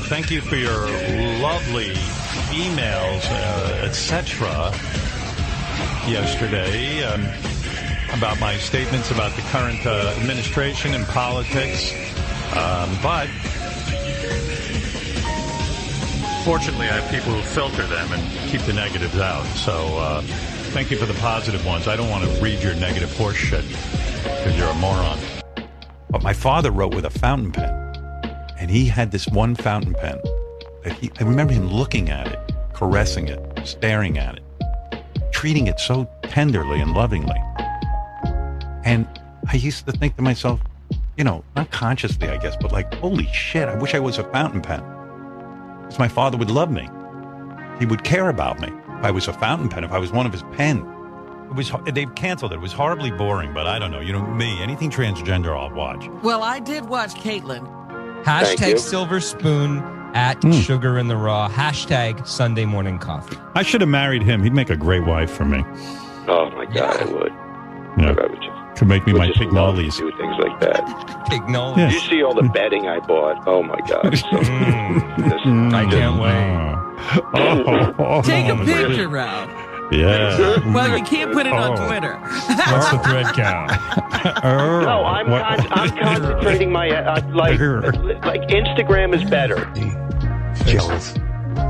Thank you for your lovely emails, etc. yesterday about my statements about the current administration and politics. But fortunately, I have people who filter them and keep the negatives out. So thank you for the positive ones. I don't want to read your negative horse shit because you're a moron. But my father wrote with a fountain pen, and he had this one fountain pen that I remember him looking at it, caressing it, staring at it, treating it so tenderly and lovingly. And I used to think to myself, not consciously, I guess, but like, holy shit, I wish I was a fountain pen. Because my father would love me. He would care about me. If I was a fountain pen, if I was one of his pen. They've canceled it. It was horribly boring, but I don't know. Me, anything transgender, I'll watch. Well, I did watch Caitlin. Hashtag silver spoon at sugar in the raw. Hashtag Sunday morning coffee. I should have married him. He'd make a great wife for me. Oh, my God, I would. Yeah. Could make me my pignolis. Do things like that. Pignolis. Yeah. You see all the bedding I bought. Oh, my God. So, I can't wait. Take a picture, Ralph. Yeah. Well, you can't put it on Twitter. What's the thread count? No, I'm concentrating my like Instagram is better.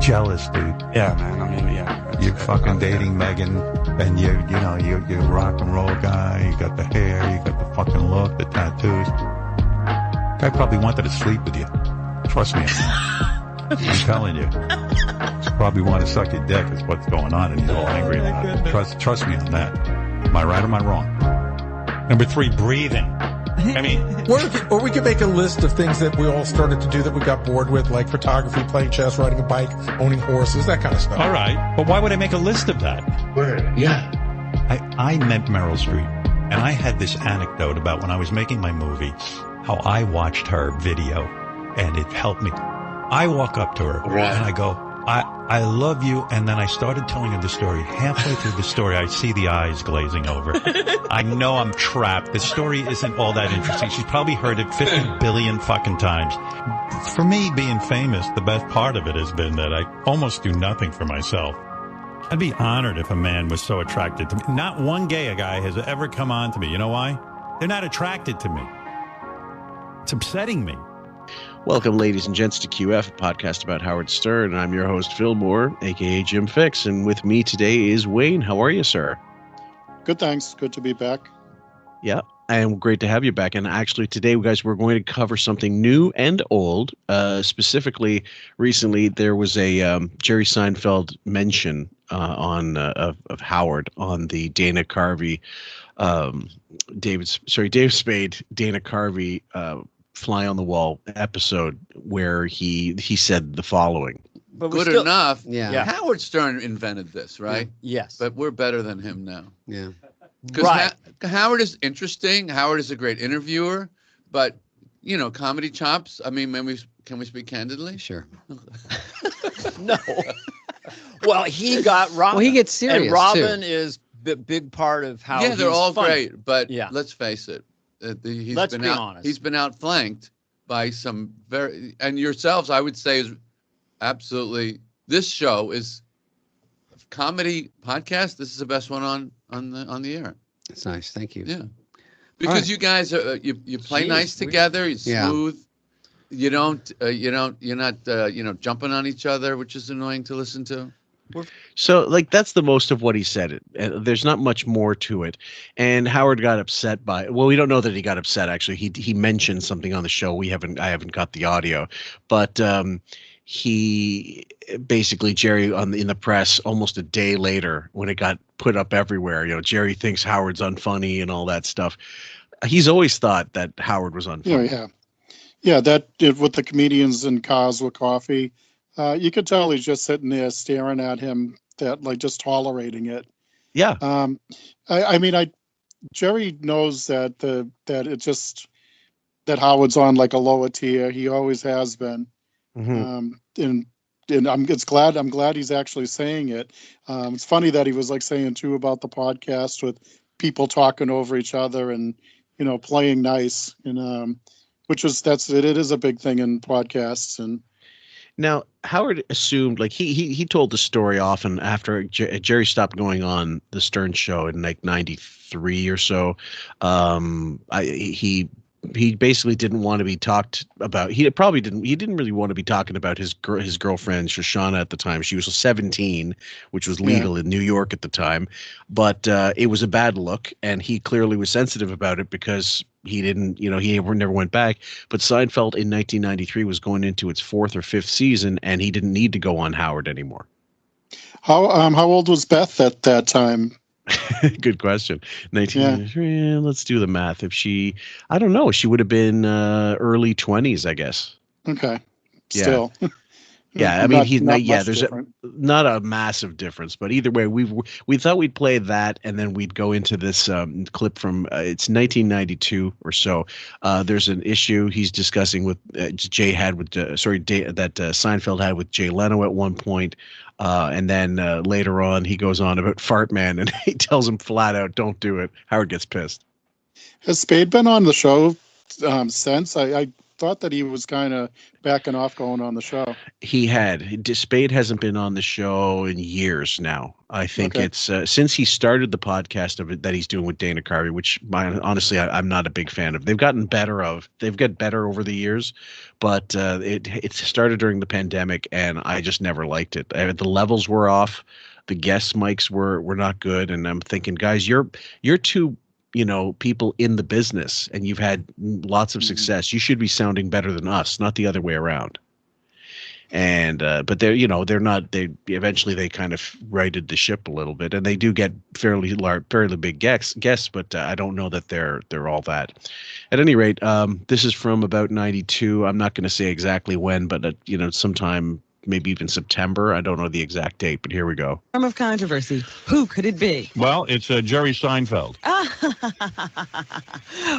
Jealous, dude. Yeah, man. I mean, yeah. You're fucking dating Megan, and you're a rock and roll guy. You got the hair, you got the fucking look, the tattoos. Guy probably wanted to sleep with you. Trust me. I'm telling you. Probably want to suck your dick is what's going on, and he's all angry about it. Trust me on that. Am I right or am I wrong? Number 3, breathing. I mean, or we could make a list of things that we all started to do that we got bored with, like photography, playing chess, riding a bike, owning horses, that kind of stuff. All right, but why would I make a list of that? Yeah. I met Meryl Streep, and I had this anecdote about when I was making my movie, how I watched her video, and it helped me. I walk up to her, and I go, I love you. And then I started telling her the story. Halfway through the story, I see the eyes glazing over. I know I'm trapped. The story isn't all that interesting. She's probably heard it 50 billion fucking times. For me, being famous, the best part of it has been that I almost do nothing for myself. I'd be honored if a man was so attracted to me. Not one gay guy has ever come on to me. You know why? They're not attracted to me. It's upsetting me. Welcome, ladies and gents, to QF, a podcast about Howard Stern. I'm your host, Phil Moore, a.k.a. Jim Fix, and with me today is Wayne. How are you, sir? Good, thanks. Good to be back. Yeah, and great to have you back. And actually, today, guys, we're going to cover something new and old. Specifically, recently, there was a Jerry Seinfeld mention of Howard on the Dana Carvey, David Spade, Dana Carvey Fly on the Wall episode where he said the following. But good enough. Yeah. Howard Stern invented this, right? Yes. But we're better than him now. Yeah. Because Howard is interesting. Howard is a great interviewer. But, comedy chops. I mean, can we speak candidly? Sure. No. Well, he got Robin. Well, he gets serious, and Robin is the big part of how Yeah, they're all funny. Great. But let's face it. Let's be honest. He's been outflanked by some and yourselves, I would say, is absolutely. This show is comedy podcast. This is the best one on the air. That's nice. Thank you. Yeah, because you guys are you play nice together. You're smooth. You don't. You're not. Jumping on each other, which is annoying to listen to. So, that's the most of what he said. There's not much more to it. And Howard got upset we don't know that he got upset, actually. He mentioned something on the show. I haven't got the audio. But he basically, Jerry, in the press, almost a day later, when it got put up everywhere, Jerry thinks Howard's unfunny and all that stuff. He's always thought that Howard was unfunny. Yeah, that with the comedians in cars with coffee. You could tell he's just sitting there staring at him, just tolerating it. Yeah. Jerry knows that that Howard's on like a lower tier. He always has been. Mm-hmm. And I'm glad he's actually saying it. It's funny that he was saying too about the podcast with people talking over each other and playing nice and it is a big thing in podcasts and. Now, Howard assumed, like he told the story often after Jerry stopped going on the Stern Show in like '93 or so. He basically didn't want to be talked about. He didn't really want to be talking about his girlfriend Shoshana at the time. She was 17, which was legal in New York at the time, but it was a bad look, and he clearly was sensitive about it because he didn't, he never went back. But Seinfeld in 1993 was going into its 4th or 5th season, and he didn't need to go on Howard anymore. How old was Beth at that time? Good question. 1993. Let's do the math. I don't know. She would have been early 20s, I guess. Okay. Yeah. Still. Yeah, I mean, there's different. not a massive difference, but either way, we thought we'd play that, and then we'd go into this clip from it's 1992 or so. There's an issue he's discussing with that Seinfeld had with Jay Leno at one point, and then later on he goes on about Fartman, and he tells him flat out, "Don't do it." Howard gets pissed. Has Spade been on the show since? I thought that he was kind of backing off going on the show. He had. Spade hasn't been on the show in years now. I think it's since he started the podcast of it that he's doing with Dana Carvey, which honestly I'm not a big fan of. They've gotten better over the years, but it started during the pandemic, and I just never liked it. The levels were off, the guest mics were not good, and I'm thinking, guys, you're too people in the business, and you've had lots of success. You should be sounding better than us, not the other way around. And but they're not. They eventually kind of righted the ship a little bit, and they do get fairly big guests. But I don't know that they're all that. At any rate, this is from about '92. I'm not going to say exactly when, but sometime. Maybe even September. I don't know the exact date, but here we go. Form of controversy. Who could it be? Well, it's Jerry Seinfeld.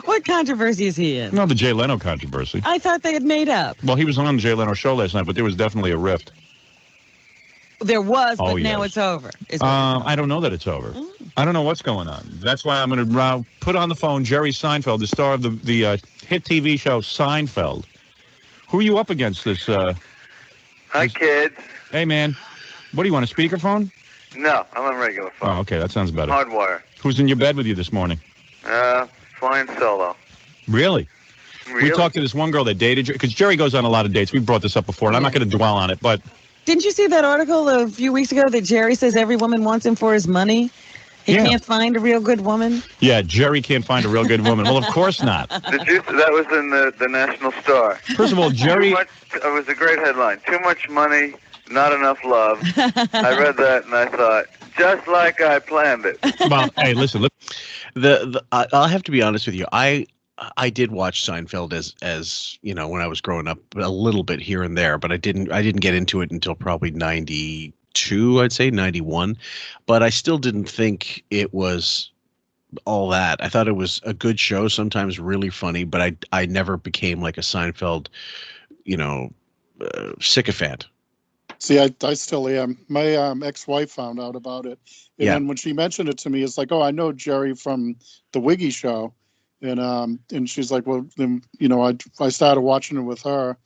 What controversy is he in? No, the Jay Leno controversy. I thought they had made up. Well, he was on the Jay Leno show last night, but there was definitely a rift. There was, but now it's over. I don't know that it's over. I don't know what's going on. That's why I'm going to put on the phone Jerry Seinfeld, the star of the hit TV show Seinfeld. Who are you up against this? Hi, kids. Hey, man. What do you want, a speakerphone? No, I'm on regular phone. Oh, okay. That sounds better. Hardwire. Who's in your bed with you this morning? Flying solo. Really? We talked to this one girl that dated you, because Jerry goes on a lot of dates. We brought this up before, and I'm not going to dwell on it, but... Didn't you see that article a few weeks ago that Jerry says every woman wants him for his money? He can't find a real good woman? Yeah, Jerry can't find a real good woman. Well, of course not. That was in the National Star. First of all, Jerry... It was a great headline. Too much money, not enough love. I read that and I thought, just like I planned it. Well, hey, listen. I'll have to be honest with you. I did watch Seinfeld as when I was growing up, a little bit here and there, but I didn't get into it until probably 92, I'd say 91, but I still didn't think it was all that. I thought it was a good show, sometimes really funny, but I never became like a Seinfeld, sycophant. See, I still am. My ex-wife found out about it, and then when she mentioned it to me, it's like, oh, I know Jerry from the Wiggy Show, and she's like, well, then I started watching it with her,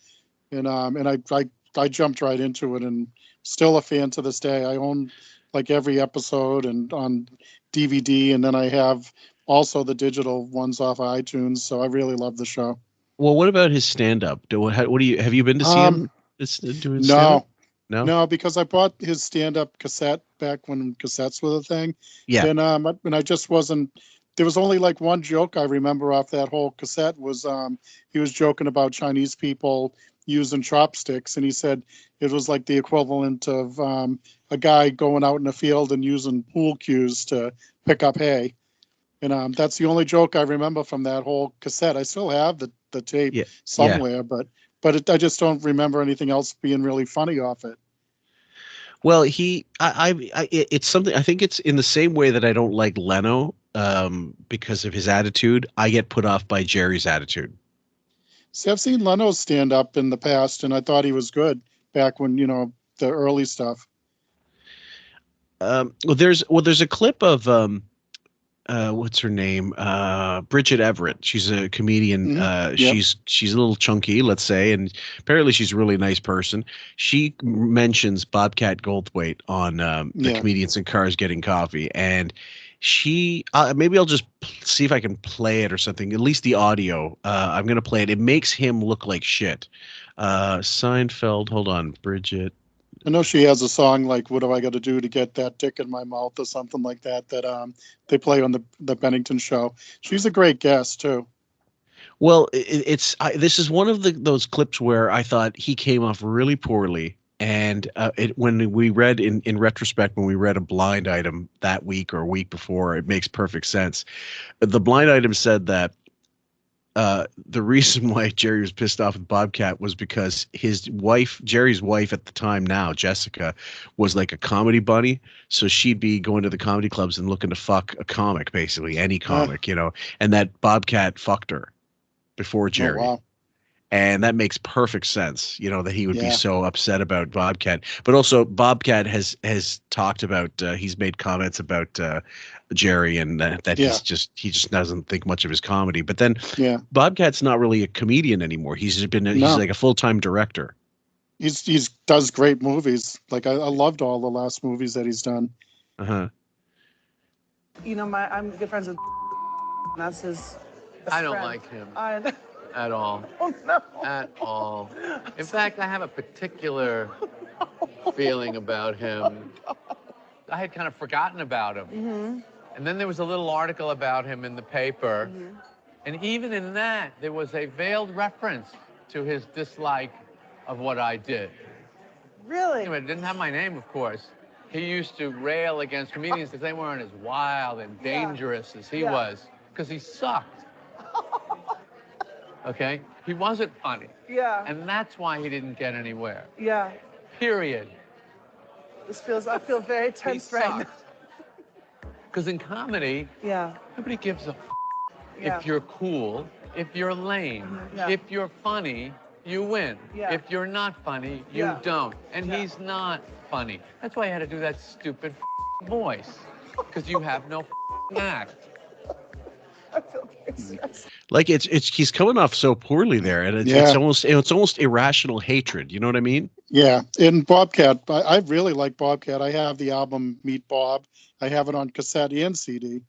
and I jumped right into it, and still a fan to this day. I own like every episode and on DVD, and then I have also the digital ones off of iTunes. So I really love the show. Well, what about his stand-up? Have you been to see him? Doing No, because I bought his stand-up cassette back when cassettes were the thing. Yeah. And I just wasn't. There was only like one joke I remember off that whole cassette was he was joking about Chinese people using chopsticks, and he said it was like the equivalent of a guy going out in the field and using pool cues to pick up hay. And that's the only joke I remember from that whole cassette. I still have the tape somewhere, but I just don't remember anything else being really funny off it. Well, it's something. I think it's in the same way that I don't like Leno because of his attitude. I get put off by Jerry's attitude. See, I've seen Leno stand up in the past, and I thought he was good back when the early stuff. There's a clip of what's her name? Bridget Everett. She's a comedian. Yep. She's a little chunky, let's say, and apparently she's a really nice person. She mentions Bobcat Goldthwait on the Comedians in Cars Getting Coffee, and she maybe I'll just see if I can play it or something. At least the audio. I'm gonna play it. It makes him look like shit. Seinfeld. Hold on, Bridget. I know she has a song like "What Do I Got to Do to Get That Dick in My Mouth" or something like that. That they play on the Bennington show. She's a great guest too. Well, this is one of those clips where I thought he came off really poorly, and when we read in retrospect, when we read a blind item that week or a week before, it makes perfect sense. The blind item said that the reason why Jerry was pissed off with Bobcat was because Jerry's wife at the time now, Jessica, was like a comedy bunny. So she'd be going to the comedy clubs and looking to fuck a comic, basically any comic, and that Bobcat fucked her before Jerry. Oh, wow. And that makes perfect sense, that he would be so upset about Bobcat. But also Bobcat has talked about, he's made comments about Jerry and that he just doesn't think much of his comedy. But then Bobcat's not really a comedian anymore. He's like a full-time director. He's does great movies. Like I loved all the last movies that he's done. Uh-huh. I'm good friends with that's his I don't like him. At all. Oh, no. At all. In fact, I have a particular feeling about him. I had kind of forgotten about him. Mm-hmm. And then there was a little article about him in the paper. Mm-hmm. And even in that, there was a veiled reference to his dislike of what I did. Really? Anyway, it didn't have my name, of course. He used to rail against comedians because they weren't as wild and dangerous as he was, because he sucked. Okay? He wasn't funny. Yeah. And that's why he didn't get anywhere. Yeah. Period. I feel very tense right now. Because in comedy, nobody gives a if you're cool, if you're lame, if you're funny, you win. If you're not funny, you don't. And he's not funny. That's why I had to do that stupid voice. Because you have no act. I feel very stressed. Like he's coming off so poorly there, and it's almost irrational hatred. You know what I mean? Yeah. In Bobcat, I really like Bobcat. I have the album Meet Bob. I have it on cassette and CD.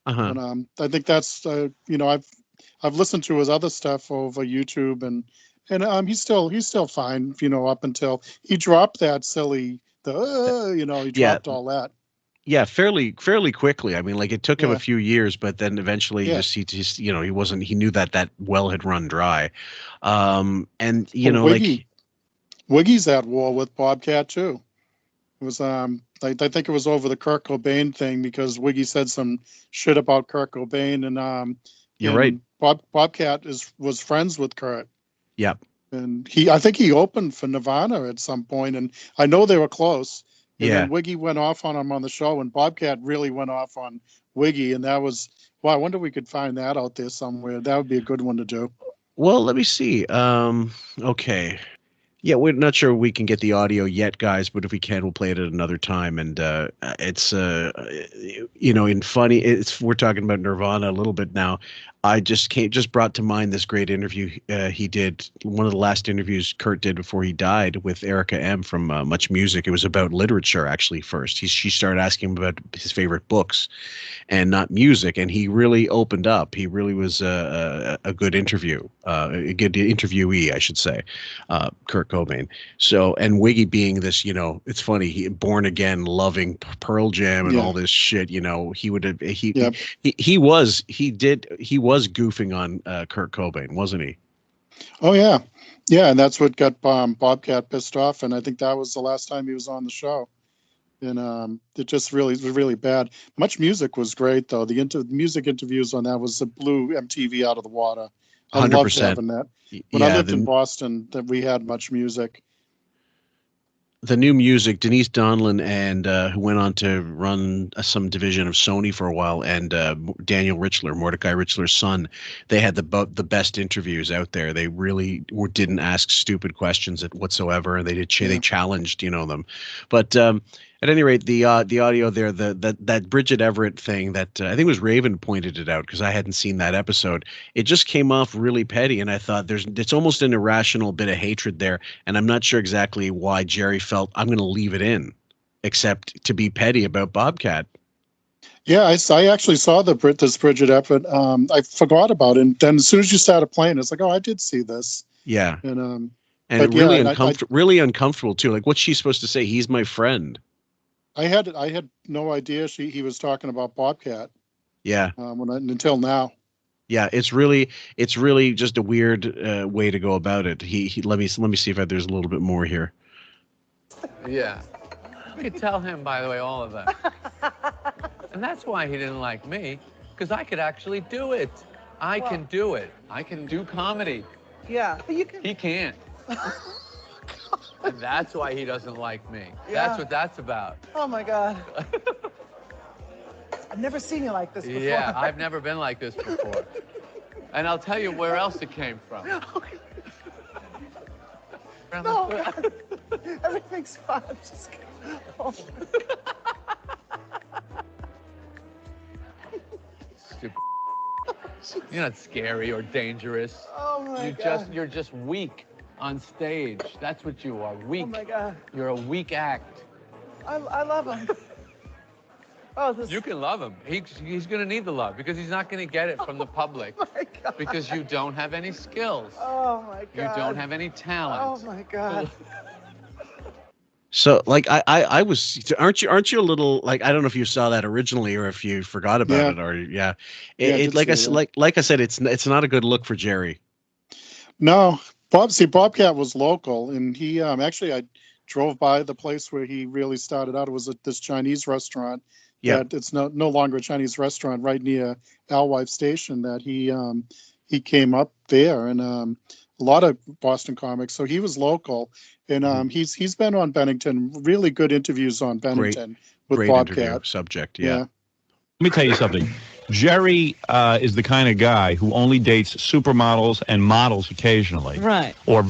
Uh-huh. And I think that's I've listened to his other stuff over YouTube, and he's still fine. Up until he dropped that silly he dropped all that. Yeah, fairly quickly. I mean, like it took him a few years, but then eventually he knew that well had run dry. And Wiggy's at war with Bobcat too. It was I think it was over the Kurt Cobain thing, because Wiggy said some shit about Kurt Cobain, and you're right. Bobcat was friends with Kurt. Yep. And I think he opened for Nirvana at some point, and I know they were close. And then Wiggy went off on him on the show, and Bobcat really went off on Wiggy, and that was, I wonder if we could find that out there somewhere. That would be a good one to do. Well, let me see. Okay. Yeah, we're not sure we can get the audio yet, guys, but if we can, we'll play it at another time. And it's, in funny, we're talking about Nirvana a little bit now. I just brought to mind this great interview he did, one of the last interviews Kurt did before he died, with Erica M from Much Music. It was about literature, actually, first. She started asking him about his favorite books and not music, and he really opened up. He really was a good interview, a good interviewee, I should say, Kurt Cobain. So, and Wiggy being this, it's funny, he born again, loving Pearl Jam and all this shit, he would have, he was goofing on Kurt Cobain, wasn't he? Oh yeah, and that's what got Bobcat pissed off, and I think that was the last time he was on the show. And it just was really bad. Much Music was great though. The music interviews on that was the blew MTV out of the water. I 100%. loved having that. When I lived in Boston, that we had Much Music. The New Music, Denise Donlin, and who went on to run some division of Sony for a while, and Daniel Richler, Mordecai Richler's son, they had the best interviews out there. They really didn't ask stupid questions whatsoever, and they challenged them. But At any rate, the audio there, that Bridget Everett thing that I think was Raven pointed it out because I hadn't seen that episode. It just came off really petty, and I thought it's almost an irrational bit of hatred there, and I'm not sure exactly why Jerry felt I'm going to leave it in, except to be petty about Bobcat. Yeah, I actually saw this Bridget Everett. I forgot about it, and then as soon as you started playing, it's like, oh, I did see this. Yeah, and really uncomfortable too. Like, what's she supposed to say? He's my friend. I had no idea he was talking about Bobcat. Yeah. Until now. Yeah, it's really just a weird way to go about it. Let me see if there's a little bit more here. Yeah. You could tell him, by the way, all of that. And that's why he didn't like me, because I could actually do it. I can do it. I can do comedy. Yeah, but you can. He can't. And that's why he doesn't like me. Yeah. That's what that's about. Oh my God. I've never seen you like this before. Yeah, I've never been like this before. And I'll tell you where else it came from. No, God. Everything's fine. I'm just kidding. Oh. Stupid. You're not scary or dangerous. Oh my God. You're just weak on stage. That's what you are. Weak. Oh my God. You're a weak act. I love him. Oh, You can love him. He's going to need the love because he's not going to get it from the public. Oh my God. Because you don't have any skills. Oh my God. You don't have any talent. Oh my God. So, like, I was, aren't you a little, like, I don't know if you saw that originally or if you forgot about it, or like I said, it's not a good look for Jerry. No, Bobcat was local, and he actually I drove by the place where he really started out. It was this Chinese restaurant. Yeah, it's no longer a Chinese restaurant right near Alewife Station. That he came up there, and a lot of Boston comics. So he was local, and he's been on Bennington. Really good interviews on Bennington with great Bobcat. Subject. Yeah. Let me tell you something. Jerry is the kind of guy who only dates supermodels and models occasionally. Right. Or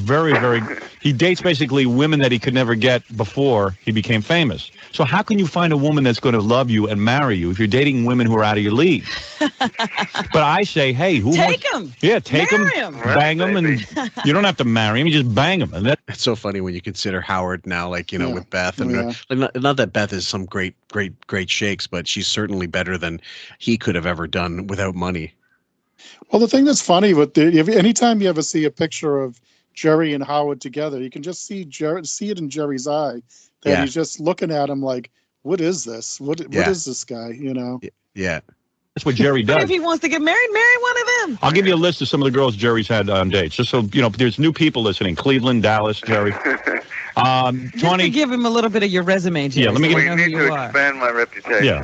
he dates basically women that he could never get before he became famous. So how can you find a woman that's going to love you and marry you if you're dating women who are out of your league? But I say, hey, take them. Yeah, take them, bang them, and you don't have to marry him. You just bang them. And it's so funny when you consider Howard now, like, with Beth. And not that Beth is some great shakes, but she's certainly better than he could have ever done without money. Well, the thing that's funny anytime you ever see a picture of Jerry and Howard together, you can just see it in Jerry's eye that he's just looking at him like, what is this? What is this guy? Yeah. That's what Jerry does. If he wants to get married, marry one of them. I'll give you a list of some of the girls Jerry's had on dates, just so there's new people listening. Cleveland, Dallas, Jerry. Just to give him a little bit of your resume, Jerry. Yeah, let me We need to expand my reputation. Yeah,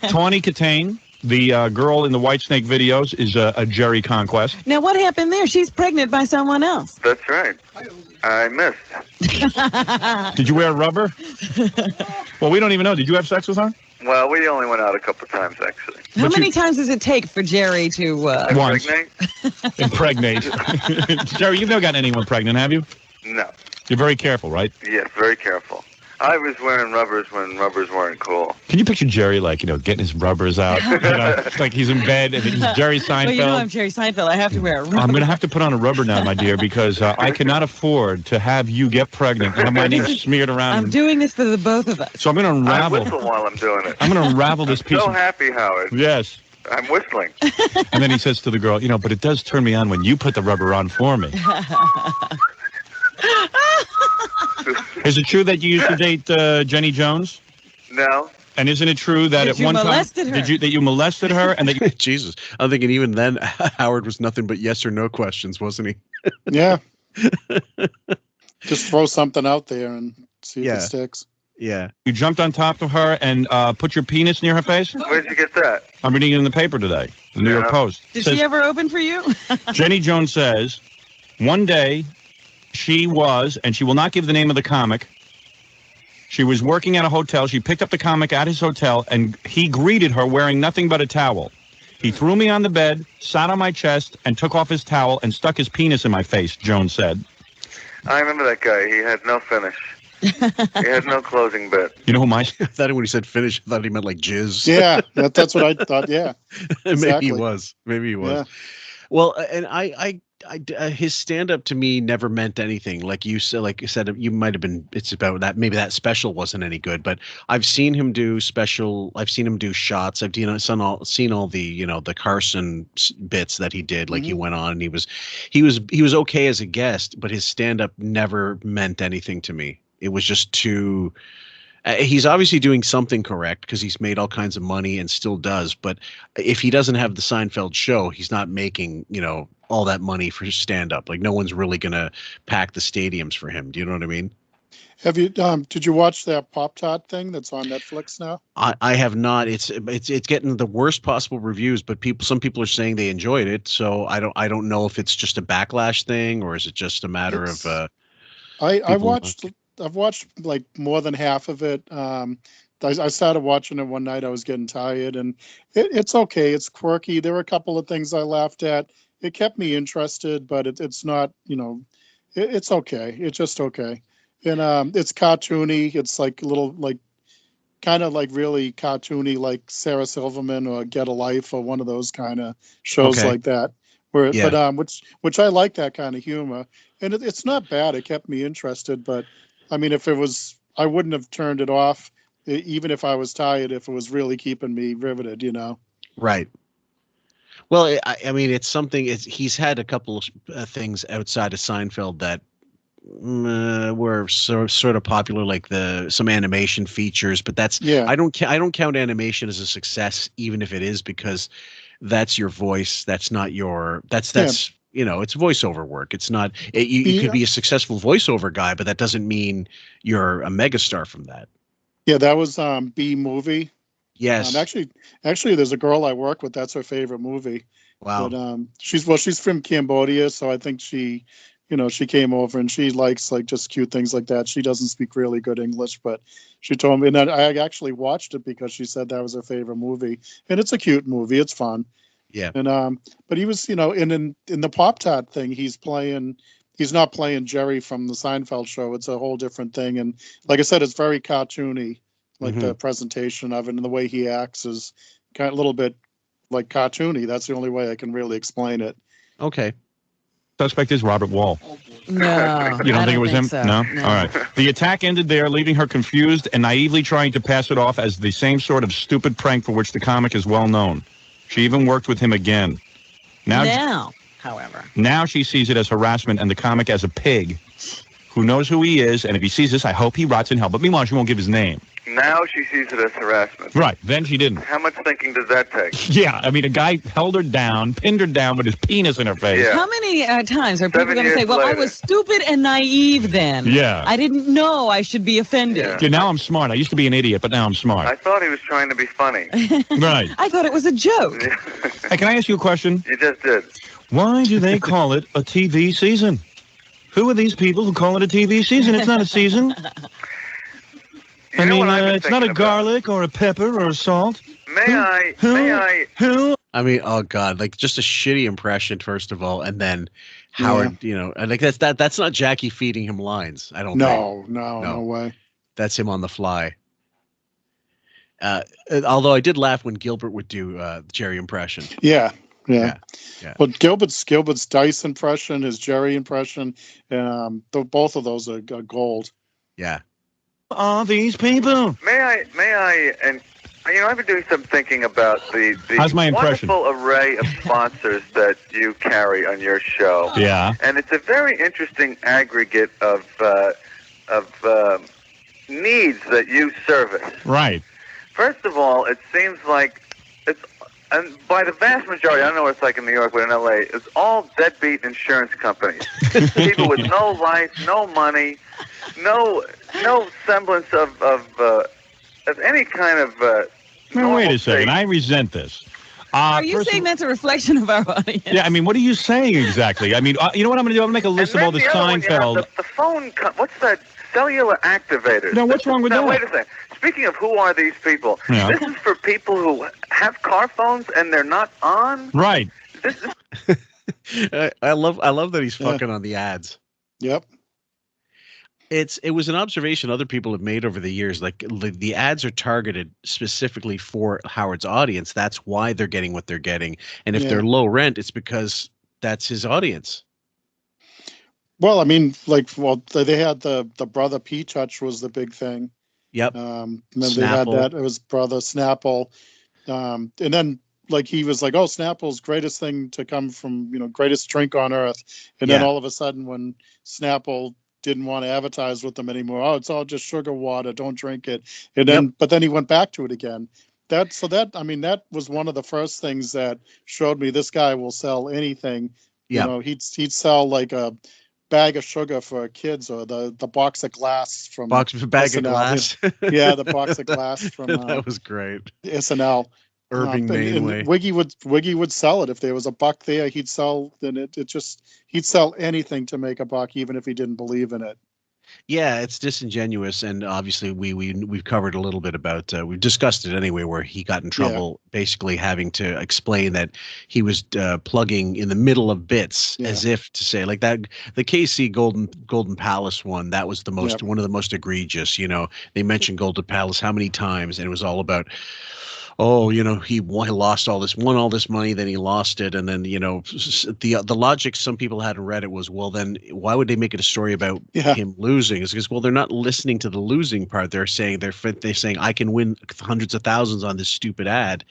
Tawny Katane, the girl in the Whitesnake videos, is a Jerry conquest. Now, what happened there? She's pregnant by someone else. That's right. I missed. Did you wear rubber? Well, we don't even know. Did you have sex with her? Well, we only went out a couple times, actually. How many times does it take for Jerry to... Once. Impregnate. Jerry, you've never gotten anyone pregnant, have you? No. You're very careful, right? Yes, very careful. I was wearing rubbers when rubbers weren't cool. Can you picture Jerry, getting his rubbers out? Like he's in bed and he's Jerry Seinfeld. Well, I'm Jerry Seinfeld. I have to wear a rubber. I'm going to have to put on a rubber now, my dear, because I cannot afford to have you get pregnant and have my name smeared around. I'm doing this for the both of us. So I'm going to unravel. I whistle while I'm doing it. I'm going to unravel this piece. So happy, Howard. Yes. I'm whistling. And then he says to the girl, but it does turn me on when you put the rubber on for me. Is it true that you used to date Jenny Jones? No. And isn't it true that at one time that you molested her and that you... Jesus, I'm thinking even then Howard was nothing but yes or no questions, wasn't he? Yeah. Just throw something out there and see if it sticks. Yeah. You jumped on top of her and put your penis near her face? Where'd you get that? I'm reading it in the paper today, the New York Post. Did she ever open for you? Jenny Jones says, one day she was, and she will not give the name of the comic, she was working at a hotel. She picked up the comic at his hotel, and he greeted her wearing nothing but a towel. He threw me on the bed, sat on my chest, and took off his towel and stuck his penis in my face, Jones said. I remember that guy. He had no finish. He had no closing bit. You know who my? I thought when he said finish, I thought he meant like jizz. Yeah, that's what I thought. Yeah, Maybe he was. Maybe he was. Yeah. Well, and his stand up to me never meant anything. Like you said, you might have been. It's about that. Maybe that special wasn't any good, but I've seen him do special. I've seen him do shots. I've seen all the the Carson bits that he did. Like he went on and he was okay as a guest, but his stand up never meant anything to me. It was just too. He's obviously doing something correct because he's made all kinds of money and still does. But if he doesn't have the Seinfeld show, he's not making, all that money for stand up. Like no one's really going to pack the stadiums for him. Do you know what I mean? Have you, did you watch that Pop-Tart thing that's on Netflix now? I have not. It's getting the worst possible reviews, but some people are saying they enjoyed it. So I don't know if it's just a backlash thing or is it just a matter of, I've watched like more than half of it. I started watching it one night. I was getting tired, and it's okay. It's quirky. There were a couple of things I laughed at. It kept me interested, but it's not. It's okay. It's just okay. And it's cartoony. It's like a little kind of like really cartoony, like Sarah Silverman or Get a Life or one of those kind of shows like that. Which I like that kind of humor, and it's not bad. It kept me interested, but. I mean, if it was, I wouldn't have turned it off, even if I was tired, if it was really keeping me riveted, Right. Well, I mean, it's something, he's had a couple of things outside of Seinfeld that were sort of popular, like some animation features, but I don't count animation as a success, even if it is, because that's your voice. That's not that's it's voiceover work. It's not. You could be a successful voiceover guy, but that doesn't mean you're a megastar from that. Yeah, that was B Movie. Yes. Actually, there's a girl I work with. That's her favorite movie. Wow. But she's from Cambodia, so I think she came over and she likes like just cute things like that. She doesn't speak really good English, but she told me, and I actually watched it because she said that was her favorite movie, and it's a cute movie. It's fun. Yeah. And but he was, in the Pop-Tart thing, he's not playing Jerry from the Seinfeld show. It's a whole different thing. And like I said, it's very cartoony, like the presentation of it, and the way he acts is kind of a little bit like cartoony. That's the only way I can really explain it. Okay. Suspect is Robert Wall. No. You don't think it was him? So. No? No. All right. The attack ended there, leaving her confused and naively trying to pass it off as the same sort of stupid prank for which the comic is well known. She even worked with him again. Now, however. Now she sees it as harassment and the comic as a pig who knows who he is, and if he sees this, I hope he rots in hell. But meanwhile, she won't give his name. Now she sees it as harassment. Right. Then she didn't. How much thinking does that take? Yeah. I mean, a guy held her down, pinned her down with his penis in her face. Yeah. How many times are people going to say, well, later. I was stupid and naive then. Yeah. I didn't know I should be offended. Yeah, now I'm smart. I used to be an idiot, but now I'm smart. I thought he was trying to be funny. Right. I thought it was a joke. Hey, can I ask you a question? You just did. Why do they call it a TV season? Who are these people who call it a TV season? It's not a season. I mean, it's not a garlic or a pepper or a salt. May I? I mean, oh God, like just a shitty impression, first of all, and then Howard, like that's not Jackie feeding him lines. I don't think. No way. That's him on the fly. Although I did laugh when Gilbert would do Jerry impression. Yeah. Well, Gilbert's Dice impression, his Jerry impression, both of those are gold. Yeah. Are these people? May I? And I've been doing some thinking about the How's my impression? wonderful array of sponsors that you carry on your show. Yeah. And it's a very interesting aggregate of needs that you service. Right. First of all, it seems like and by the vast majority, I don't know what it's like in New York, but in LA, it's all deadbeat insurance companies. People with no life, no money, no semblance of any kind of. Now, wait a second. I resent this. Are you saying that's a reflection of our audience? Yeah, I mean, what are you saying exactly? I mean, you know what I'm going to do? I'm going to make a list of all the Seinfeld. The phone. What's that? Cellular activators. No, what's wrong with that? Wait a second. Speaking of who are these people? Yeah. This is for people who have car phones and they're not on. Right. I love that he's fucking on the ads. Yep. It was an observation other people have made over the years. Like the ads are targeted specifically for Howard's audience. That's why they're getting what they're getting. And if they're low rent, it's because that's his audience. Well, I mean, they had the brother P-Touch was the big thing. Yep. Remember they had that. It was brother Snapple. And then he was like, oh, Snapple's greatest thing to come from, greatest drink on earth. And then all of a sudden when Snapple didn't want to advertise with them anymore, oh, it's all just sugar water, don't drink it. And then, but then he went back to it again. That was one of the first things that showed me this guy will sell anything. Yeah. He'd sell like a bag of sugar for kids, or the box of glass from bag of glass. Yeah, the box of glass from that was great. SNL. Irving mainly. And Wiggy would sell it if there was a buck there. He'd sell. Then he'd sell anything to make a buck, even if he didn't believe in it. Yeah, it's disingenuous, and obviously we've covered a little bit about we've discussed it anyway, where he got in trouble basically having to explain that he was plugging in the middle of bits as if to say like that. The KC Golden Palace one, that was the most one of the most egregious. They mentioned Golden Palace how many times, and it was all about, oh, he lost won all this money, then he lost it. And then, the logic some people hadn't read it was, well, then why would they make it a story about him losing? It's because, well, they're not listening to the losing part. They're saying I can win hundreds of thousands on this stupid ad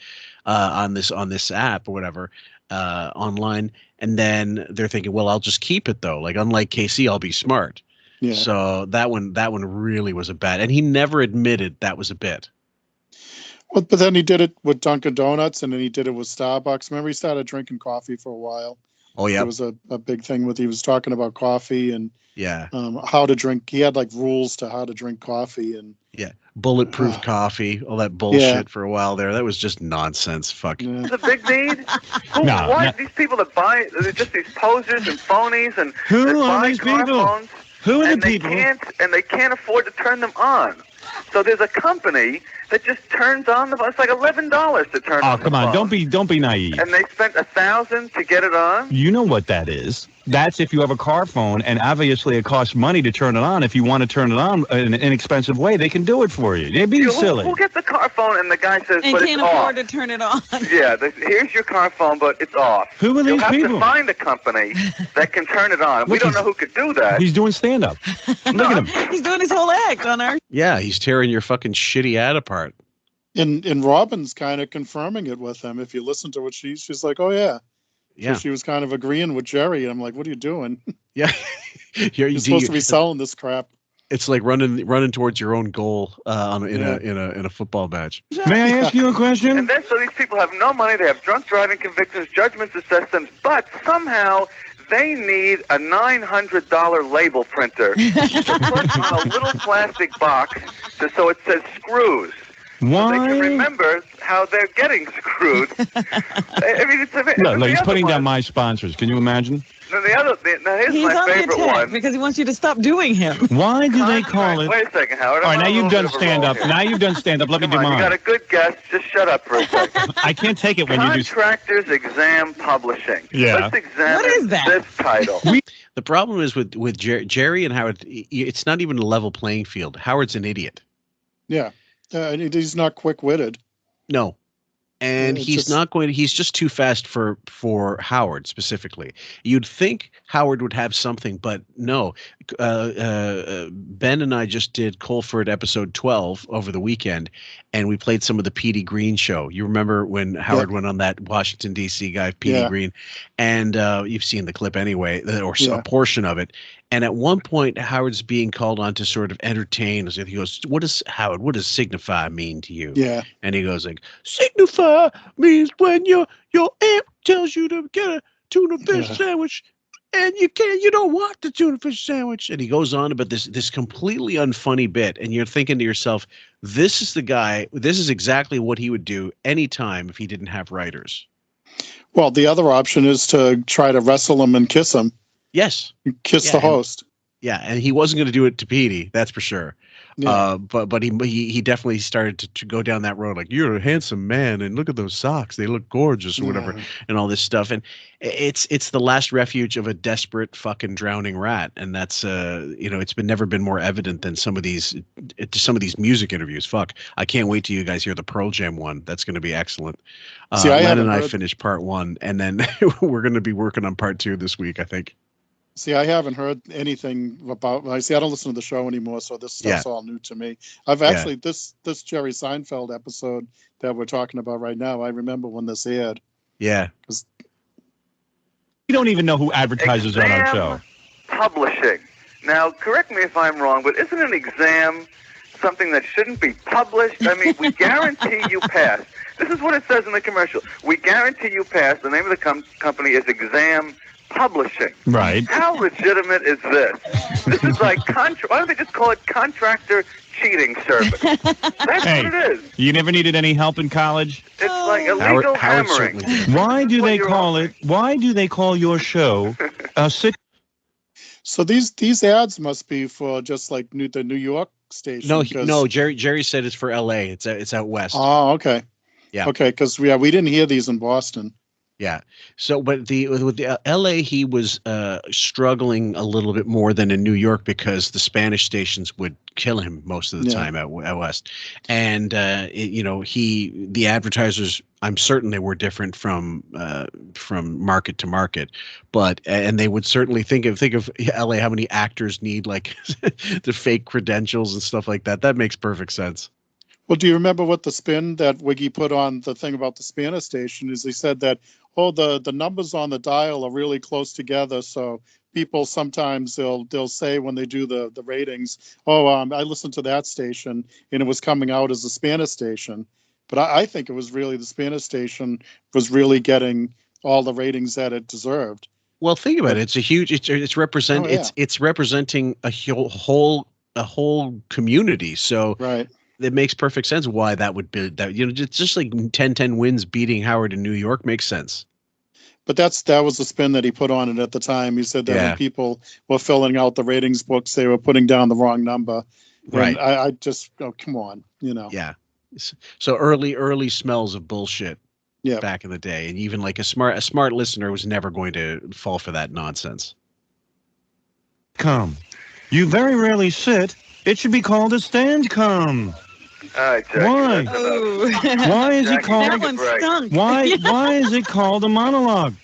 on this app or whatever online. And then they're thinking, well, I'll just keep it though. Like, unlike KC, I'll be smart. Yeah. So that one really was a bad, and he never admitted that was a bit. Well, but then he did it with Dunkin' Donuts, and then he did it with Starbucks. Remember, he started drinking coffee for a while. Oh, yeah. It was a big thing he was talking about coffee and how to drink. He had rules to how to drink coffee and bulletproof coffee, all that bullshit for a while there. That was just nonsense. Fuck. It's a big need. Why these people that buy? They're just these posers and phonies, and who are these people? Phones, who are the people? They can't afford to turn them on. So there's a company that just turns on the phone. It's like $11 to turn on the phone. Oh, come on. Don't be naive. And they spent $1,000 to get it on? You know what that is. That's if you have a car phone, and obviously it costs money to turn it on. If you want to turn it on in an inexpensive way, they can do it for you. They're being silly. Who gets the car phone and the guy says, and but can't it's afford off. to turn it on. Yeah, here's your car phone, but it's off. Who are these people? You'll have to find a company that can turn it on. We don't know who could do that. He's doing stand-up. Look at him. He's doing his whole act on our... Yeah, he's tearing your fucking shitty ad apart. And Robin's kind of confirming it with him. If you listen to what she's like, oh, yeah. Yeah. So she was kind of agreeing with Jerry. And I'm like, what are you doing? Yeah. You're supposed to be selling this crap. It's like running towards your own goal in a football match. May I ask you a question? And then so these people have no money. They have drunk driving convictions, judgments assessed them, but somehow they need a $900 label printer to put on a little plastic box so it says screws. Why? So they can remember how they're getting screwed. I mean, Look, he's putting down my sponsors. Can you imagine? Here's He's my on the favorite attack one. because he wants you to stop doing him. Why do they call it? Wait a second, Howard. All right, now you've done stand-up. Now you've done stand-up. Let me do You mine. got a good guess. Just shut up for a second. I can't take it when you do. Contractors Exam Publishing. Yeah. Let's examine What is that? this title. The problem is with Jerry and Howard, it's not even a level playing field. Howard's an idiot. Yeah. And he's not quick-witted. No. And he's just too fast for Howard specifically. You'd think Howard would have something, but no. Ben and I just did Colford episode 12 over the weekend, and we played some of the Petey Green show. You remember when Howard went on that Washington, D.C. guy, Petey Green, and you've seen the clip anyway, or a portion of it. And at one point, Howard's being called on to sort of entertain. He goes, what does signify mean to you? Yeah. And he goes like, signify means when your aunt tells you to get a tuna fish sandwich and you don't want the tuna fish sandwich. And he goes on about this completely unfunny bit. And you're thinking to yourself, this is the guy, this is exactly what he would do anytime if he didn't have writers. Well, the other option is to try to wrestle him and kiss him. Yes. Kiss the host. Yeah, and he wasn't going to do it to Petey, that's for sure. But he definitely started to go down that road. Like, you're a handsome man, and look at those socks; they look gorgeous, or whatever, and all this stuff. And it's the last refuge of a desperate fucking drowning rat. And that's it's never been more evident than some of these music interviews. Fuck, I can't wait till you guys hear the Pearl Jam one. That's going to be excellent. Len and I finished part 1, and then we're going to be working on part 2 this week, I think. See, I haven't heard anything about. I don't listen to the show anymore, so this stuff's all new to me. I've actually this Jerry Seinfeld episode that we're talking about right now. I remember when this aired. Yeah, because we don't even know who advertises on our show. Publishing. Now, correct me if I'm wrong, but isn't an exam something that shouldn't be published? I mean, we guarantee you pass. This is what it says in the commercial. We guarantee you pass. The name of the company is Exam Publishing. Right. How legitimate is this? This is like why don't they just call it contractor cheating service? That's what it is. You never needed any help in college? It's like illegal hammering. Why do they call it? Why do they call your show a sit? So these ads must be for just like the New York station. No. Jerry said it's for L.A. It's out west. Oh, okay. Yeah. Okay, because we didn't hear these in Boston. Yeah. So, but with the LA, he was struggling a little bit more than in New York because the Spanish stations would kill him most of the time at West. And the advertisers, I'm certain they were different from market to market, and they would certainly think of LA, how many actors need like the fake credentials and stuff like that. That makes perfect sense. Well, do you remember what the spin that Wiggy put on the thing about the Spanish station is? He said that, the numbers on the dial are really close together. So people sometimes they'll say when they do the ratings, I listened to that station and it was coming out as a Spanish station. But I think it was really the Spanish station was really getting all the ratings that it deserved. Well, think about it. It's a huge. It's representing a whole community. So right. It makes perfect sense why that would be that. Just like 10-10 wins beating Howard in New York makes sense. But that was the spin that he put on it at the time. He said that when people were filling out the ratings books, they were putting down the wrong number. Right. And I just come on, Yeah. So early smells of bullshit. Yeah. Back in the day, and even like a smart listener was never going to fall for that nonsense. Come, you very rarely sit. It should be called a stand. Come. Why? Why is it called? That one stunk. Why is it called a monologue?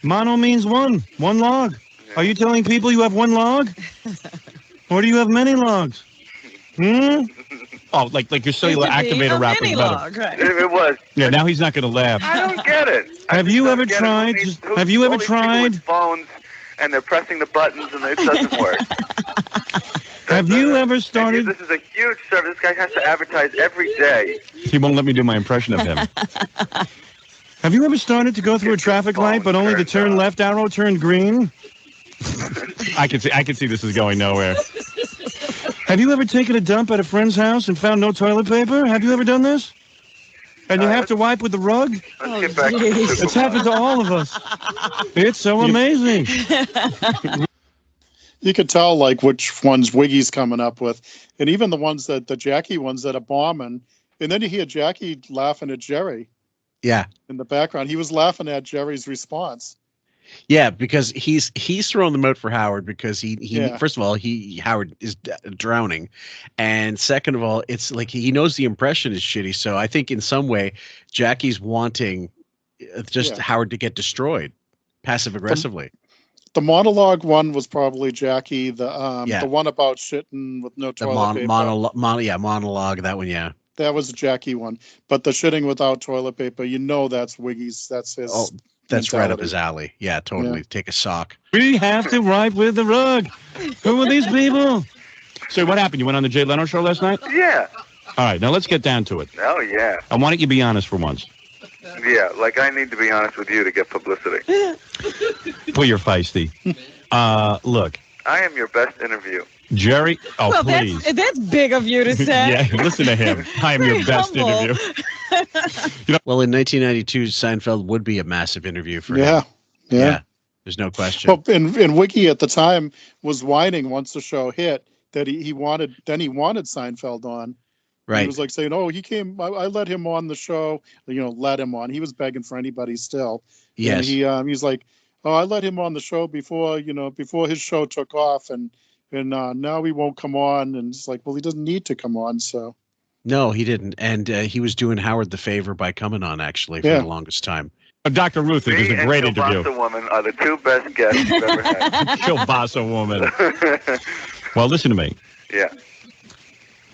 Mono means one log. Are you telling people you have one log, or do you have many logs? Oh, like your cellular activator wrapper. Right. It was. Yeah, now he's not going to laugh. I don't get it. Have you ever tried? Have you ever tried? Phones, and they're pressing the buttons, and it doesn't work. Have you ever started? This is a huge service. This guy has to advertise every day. He won't let me do my impression of him. Have you ever started to go through a traffic light, but only the turn left arrow turned green? I can see this is going nowhere. Have you ever taken a dump at a friend's house and found no toilet paper? Have you ever done this? And you have to wipe with the rug? Let's get back to It's happened to all of us. It's so amazing. You could tell like which ones Wiggy's coming up with, and even the ones the Jackie ones that are bombing. And then you hear Jackie laughing at Jerry. Yeah. In the background, he was laughing at Jerry's response. Yeah, because he's throwing them out for Howard because first of all Howard is drowning, and second of all it's like he knows the impression is shitty. So I think in some way Jackie's wanting Howard to get destroyed passive aggressively. The monologue one was probably Jackie. The one about shitting with no toilet paper. Monologue. That one, yeah. That was a Jackie one. But the shitting without toilet paper, that's Wiggy's. That's his. Oh, that's right up his alley. Yeah, totally. Yeah. Take a sock. We have to wipe with the rug. Who are these people? So what happened? You went on the Jay Leno show last night? Yeah. All right, now let's get down to it. Oh, yeah. And why don't you be honest for once? Yeah, like I need to be honest with you to get publicity. Well, you're feisty. Look. I am your best interview. Jerry, please. That's big of you to say. Yeah, listen to him. I am your best interview. Well, in 1992, Seinfeld would be a massive interview for him. Yeah. There's no question. Well, and Wiggy at the time was whining once the show hit. that he wanted Seinfeld on. Right. He was like saying, "Oh, he came. I let him on the show. Let him on. He was begging for anybody still. Yes. And he's like, "Oh, I let him on the show before his show took off, and now he won't come on." And it's like, well, he doesn't need to come on. So. No, he didn't, and he was doing Howard the favor by coming on actually for the longest time. Dr. Ruth, it was a great interview. Kielbasa Woman are the two best guests you've ever had. Kielbasa Woman. Well, listen to me. Yeah.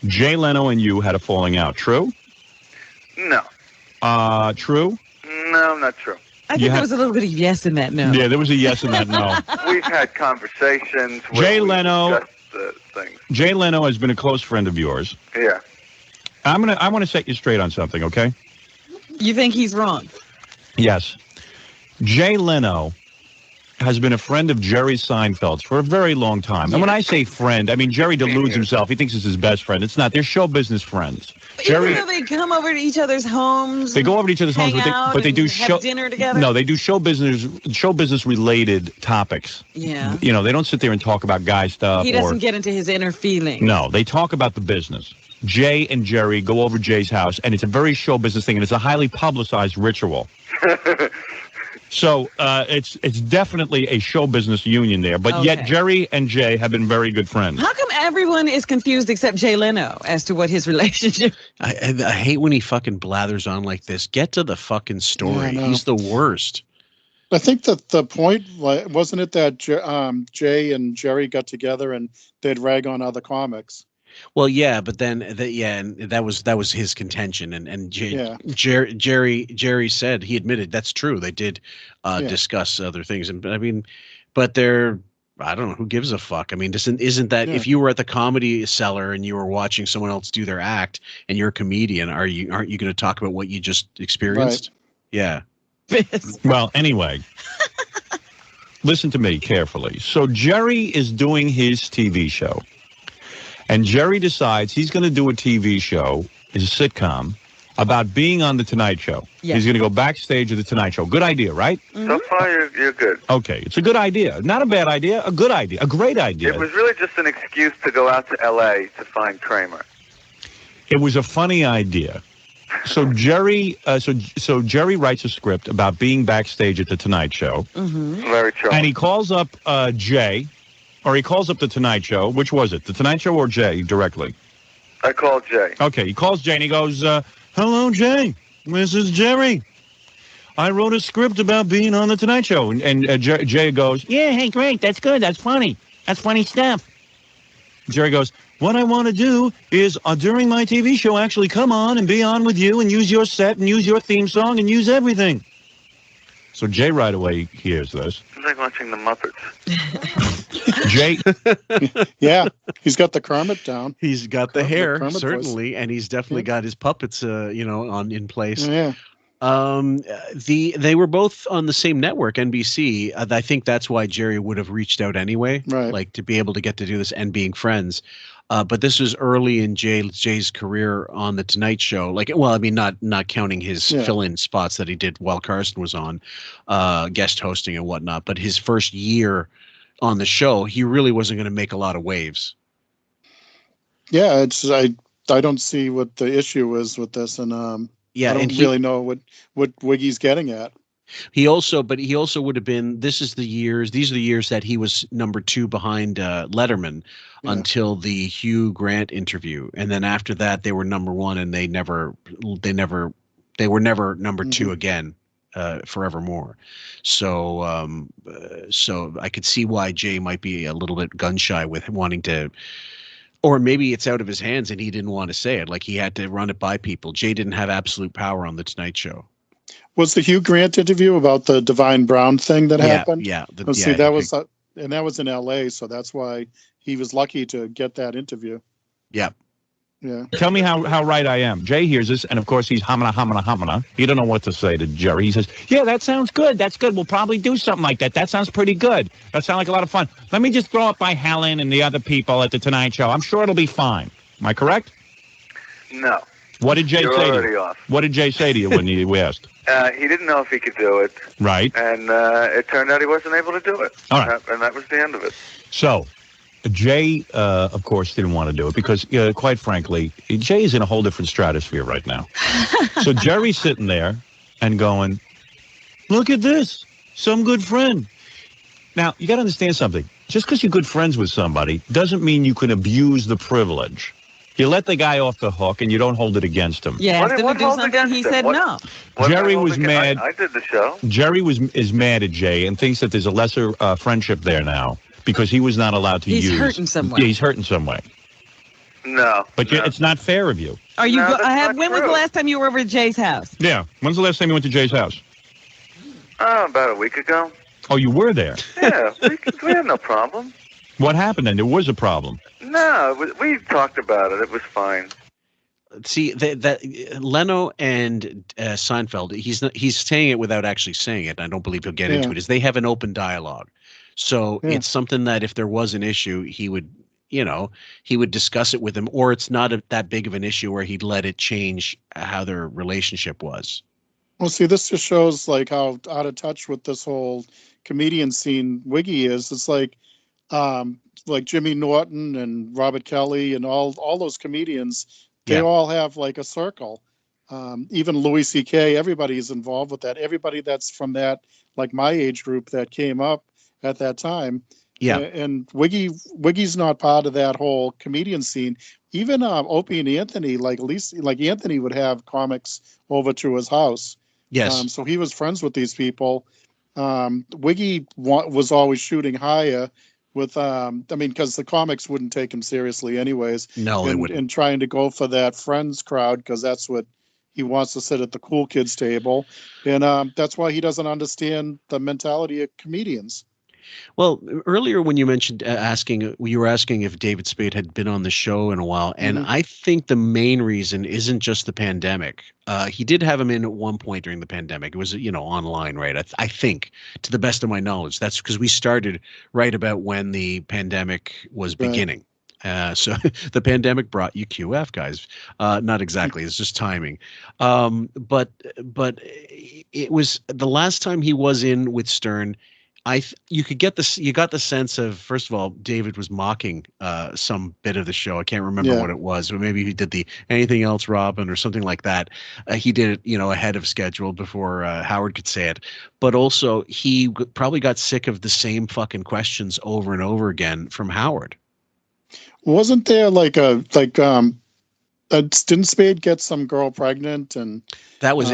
Jay Leno and you had a falling out. True? No. True? No, not true. I think there was a little bit of yes in that no. Yeah, there was a yes in that no. We've had conversations. Jay Leno. Things. Jay Leno has been a close friend of yours. Yeah. I want to set you straight on something, okay? You think he's wrong? Yes. Jay Leno has been a friend of Jerry Seinfeld's for a very long time. And when I say friend, I mean Jerry deludes himself. He thinks it's his best friend. It's not. They're show business friends. Even though they come over to each other's homes. They go over to each other's homes, but they do have dinner together. No, they do show business related topics. Yeah. They don't sit there and talk about guy stuff. He doesn't get into his inner feelings. No, they talk about the business. Jay and Jerry go over Jay's house, and it's a very show business thing, and it's a highly publicized ritual. So it's definitely a show business union there, but yet Jerry and Jay have been very good friends. How come everyone is confused except Jay Leno as to what his relationship? I hate when he fucking blathers on like this. Get to the fucking story. Yeah, He's the worst. I think that the point, wasn't it that Jay and Jerry got together and they'd rag on other comics? Well, yeah, but then and that was his contention, and Jerry said, he admitted that's true. They did discuss other things, and I mean, but they're, I don't know, who gives a fuck. I mean, isn't that if you were at the Comedy Cellar and you were watching someone else do their act and you're a comedian, aren't you going to talk about what you just experienced? Right. Yeah. Well, anyway. Listen to me carefully. So Jerry is doing his TV show. And Jerry decides he's going to do a TV show, his sitcom, about being on The Tonight Show. Yeah. He's going to go backstage at The Tonight Show. Good idea, right? Mm-hmm. So far, you're good. Okay, it's a good idea. Not a bad idea, a good idea, a great idea. It was really just an excuse to go out to L.A. to find Kramer. It was a funny idea. So Jerry, so Jerry writes a script about being backstage at The Tonight Show. Mm-hmm. Very true. And he calls up Jay. Or he calls up The Tonight Show. Which was it? The Tonight Show or Jay directly? I called Jay. Okay, he calls Jay and he goes, hello, Jay. This is Jerry. I wrote a script about being on The Tonight Show. And Jay goes, yeah, hey, great. That's good. That's funny. That's funny stuff. Jerry goes, what I want to do is, during my TV show, actually come on and be on with you and use your set and use your theme song and use everything. So Jay right away hears this. It's like watching the Muppets. Jay, yeah, he's got the Kermit down. He's got the hair, certainly, and he's definitely got his puppets, in place. Yeah. They were both on the same network, NBC. I think that's why Jerry would have reached out anyway, right? Like to be able to get to do this and being friends. But this was early in Jay's career on The Tonight Show. Like, well, I mean, not counting his fill-in spots that he did while Carson was on, guest hosting and whatnot. But his first year on the show, he really wasn't going to make a lot of waves. Yeah, I don't see what the issue is with this, and I don't really know what Wiggy's getting at. He also would have been. These are the years that he was number 2 behind Letterman until the Hugh Grant interview, and then after that they were number 1, and they were never number 2 again, forevermore. So so I could see why Jay might be a little bit gun shy with wanting to. Or maybe it's out of his hands and he didn't want to say it. Like he had to run it by people. Jay didn't have absolute power on The Tonight Show. Was the Hugh Grant interview about the Divine Brown thing that happened? Yeah. That was in L.A., so that's why he was lucky to get that interview. Yeah. Yeah. Tell me how right I am. Jay hears this, and of course he's hamana. He don't know what to say to Jerry. He says, yeah, that sounds good. That's good. We'll probably do something like that. That sounds pretty good. That sounds like a lot of fun. Let me just throw it by Helen and the other people at The Tonight Show. I'm sure it'll be fine. Am I correct? No. What did Jay say to you? Off. What did Jay say to you when you asked? He didn't know if he could do it. Right. And it turned out he wasn't able to do it. All right. And that was the end of it. So, Jay, of course, didn't want to do it because, quite frankly, Jay is in a whole different stratosphere right now. So Jerry's sitting there and going, look at this, some good friend. Now, you got to understand something. Just because you're good friends with somebody doesn't mean you can abuse the privilege. You let the guy off the hook and you don't hold it against him. You asked him to do something, he said no. Jerry was mad. I did the show. Jerry is mad at Jay and thinks that there's a lesser friendship there now because he was not allowed to use. He's hurting some way. Yeah, he's hurting some way. No. But it's not fair of you. Are you? When was the last time you were over at Jay's house? Yeah. When's the last time you went to Jay's house? About a week ago. Oh, you were there? Yeah, we had no problem. What happened then? There was a problem. No, we talked about it. It was fine. See, that Leno and Seinfeld, he's saying it without actually saying it. I don't believe he'll get into it. Is they have an open dialogue. So it's something that if there was an issue, he would discuss it with him, or it's not that big of an issue where he'd let it change how their relationship was. Well, see, this just shows like how out of touch with this whole comedian scene Wiggy is. It's like Jimmy Norton and Robert Kelly and all those comedians, they all have like a circle. Even Louis C.K., everybody's involved with that. Everybody that's from that, like my age group that came up at that time. Yeah. And Wiggy's not part of that whole comedian scene. Even Opie and Anthony, like Anthony would have comics over to his house. Yes. So he was friends with these people. Wiggy was always shooting higher with, because the comics wouldn't take him seriously anyways. No, they wouldn't. And trying to go for that friends crowd because that's what he wants to sit at the cool kids table. And that's why he doesn't understand the mentality of comedians. Well, earlier when you mentioned you were asking if David Spade had been on the show in a while, and I think the main reason isn't just the pandemic. He did have him in at one point during the pandemic. It was, online, right? I think, to the best of my knowledge, that's because we started right about when the pandemic was beginning. So the pandemic brought you QF, guys. Not exactly. It's just timing. But it was the last time he was in with Stern. You got the sense of, first of all, David was mocking some bit of the show. I can't remember what it was, but maybe he did the anything else, Robin, or something like that. He did it, ahead of schedule before Howard could say it. But also, he probably got sick of the same fucking questions over and over again from Howard. Wasn't there didn't Spade get some girl pregnant? And that was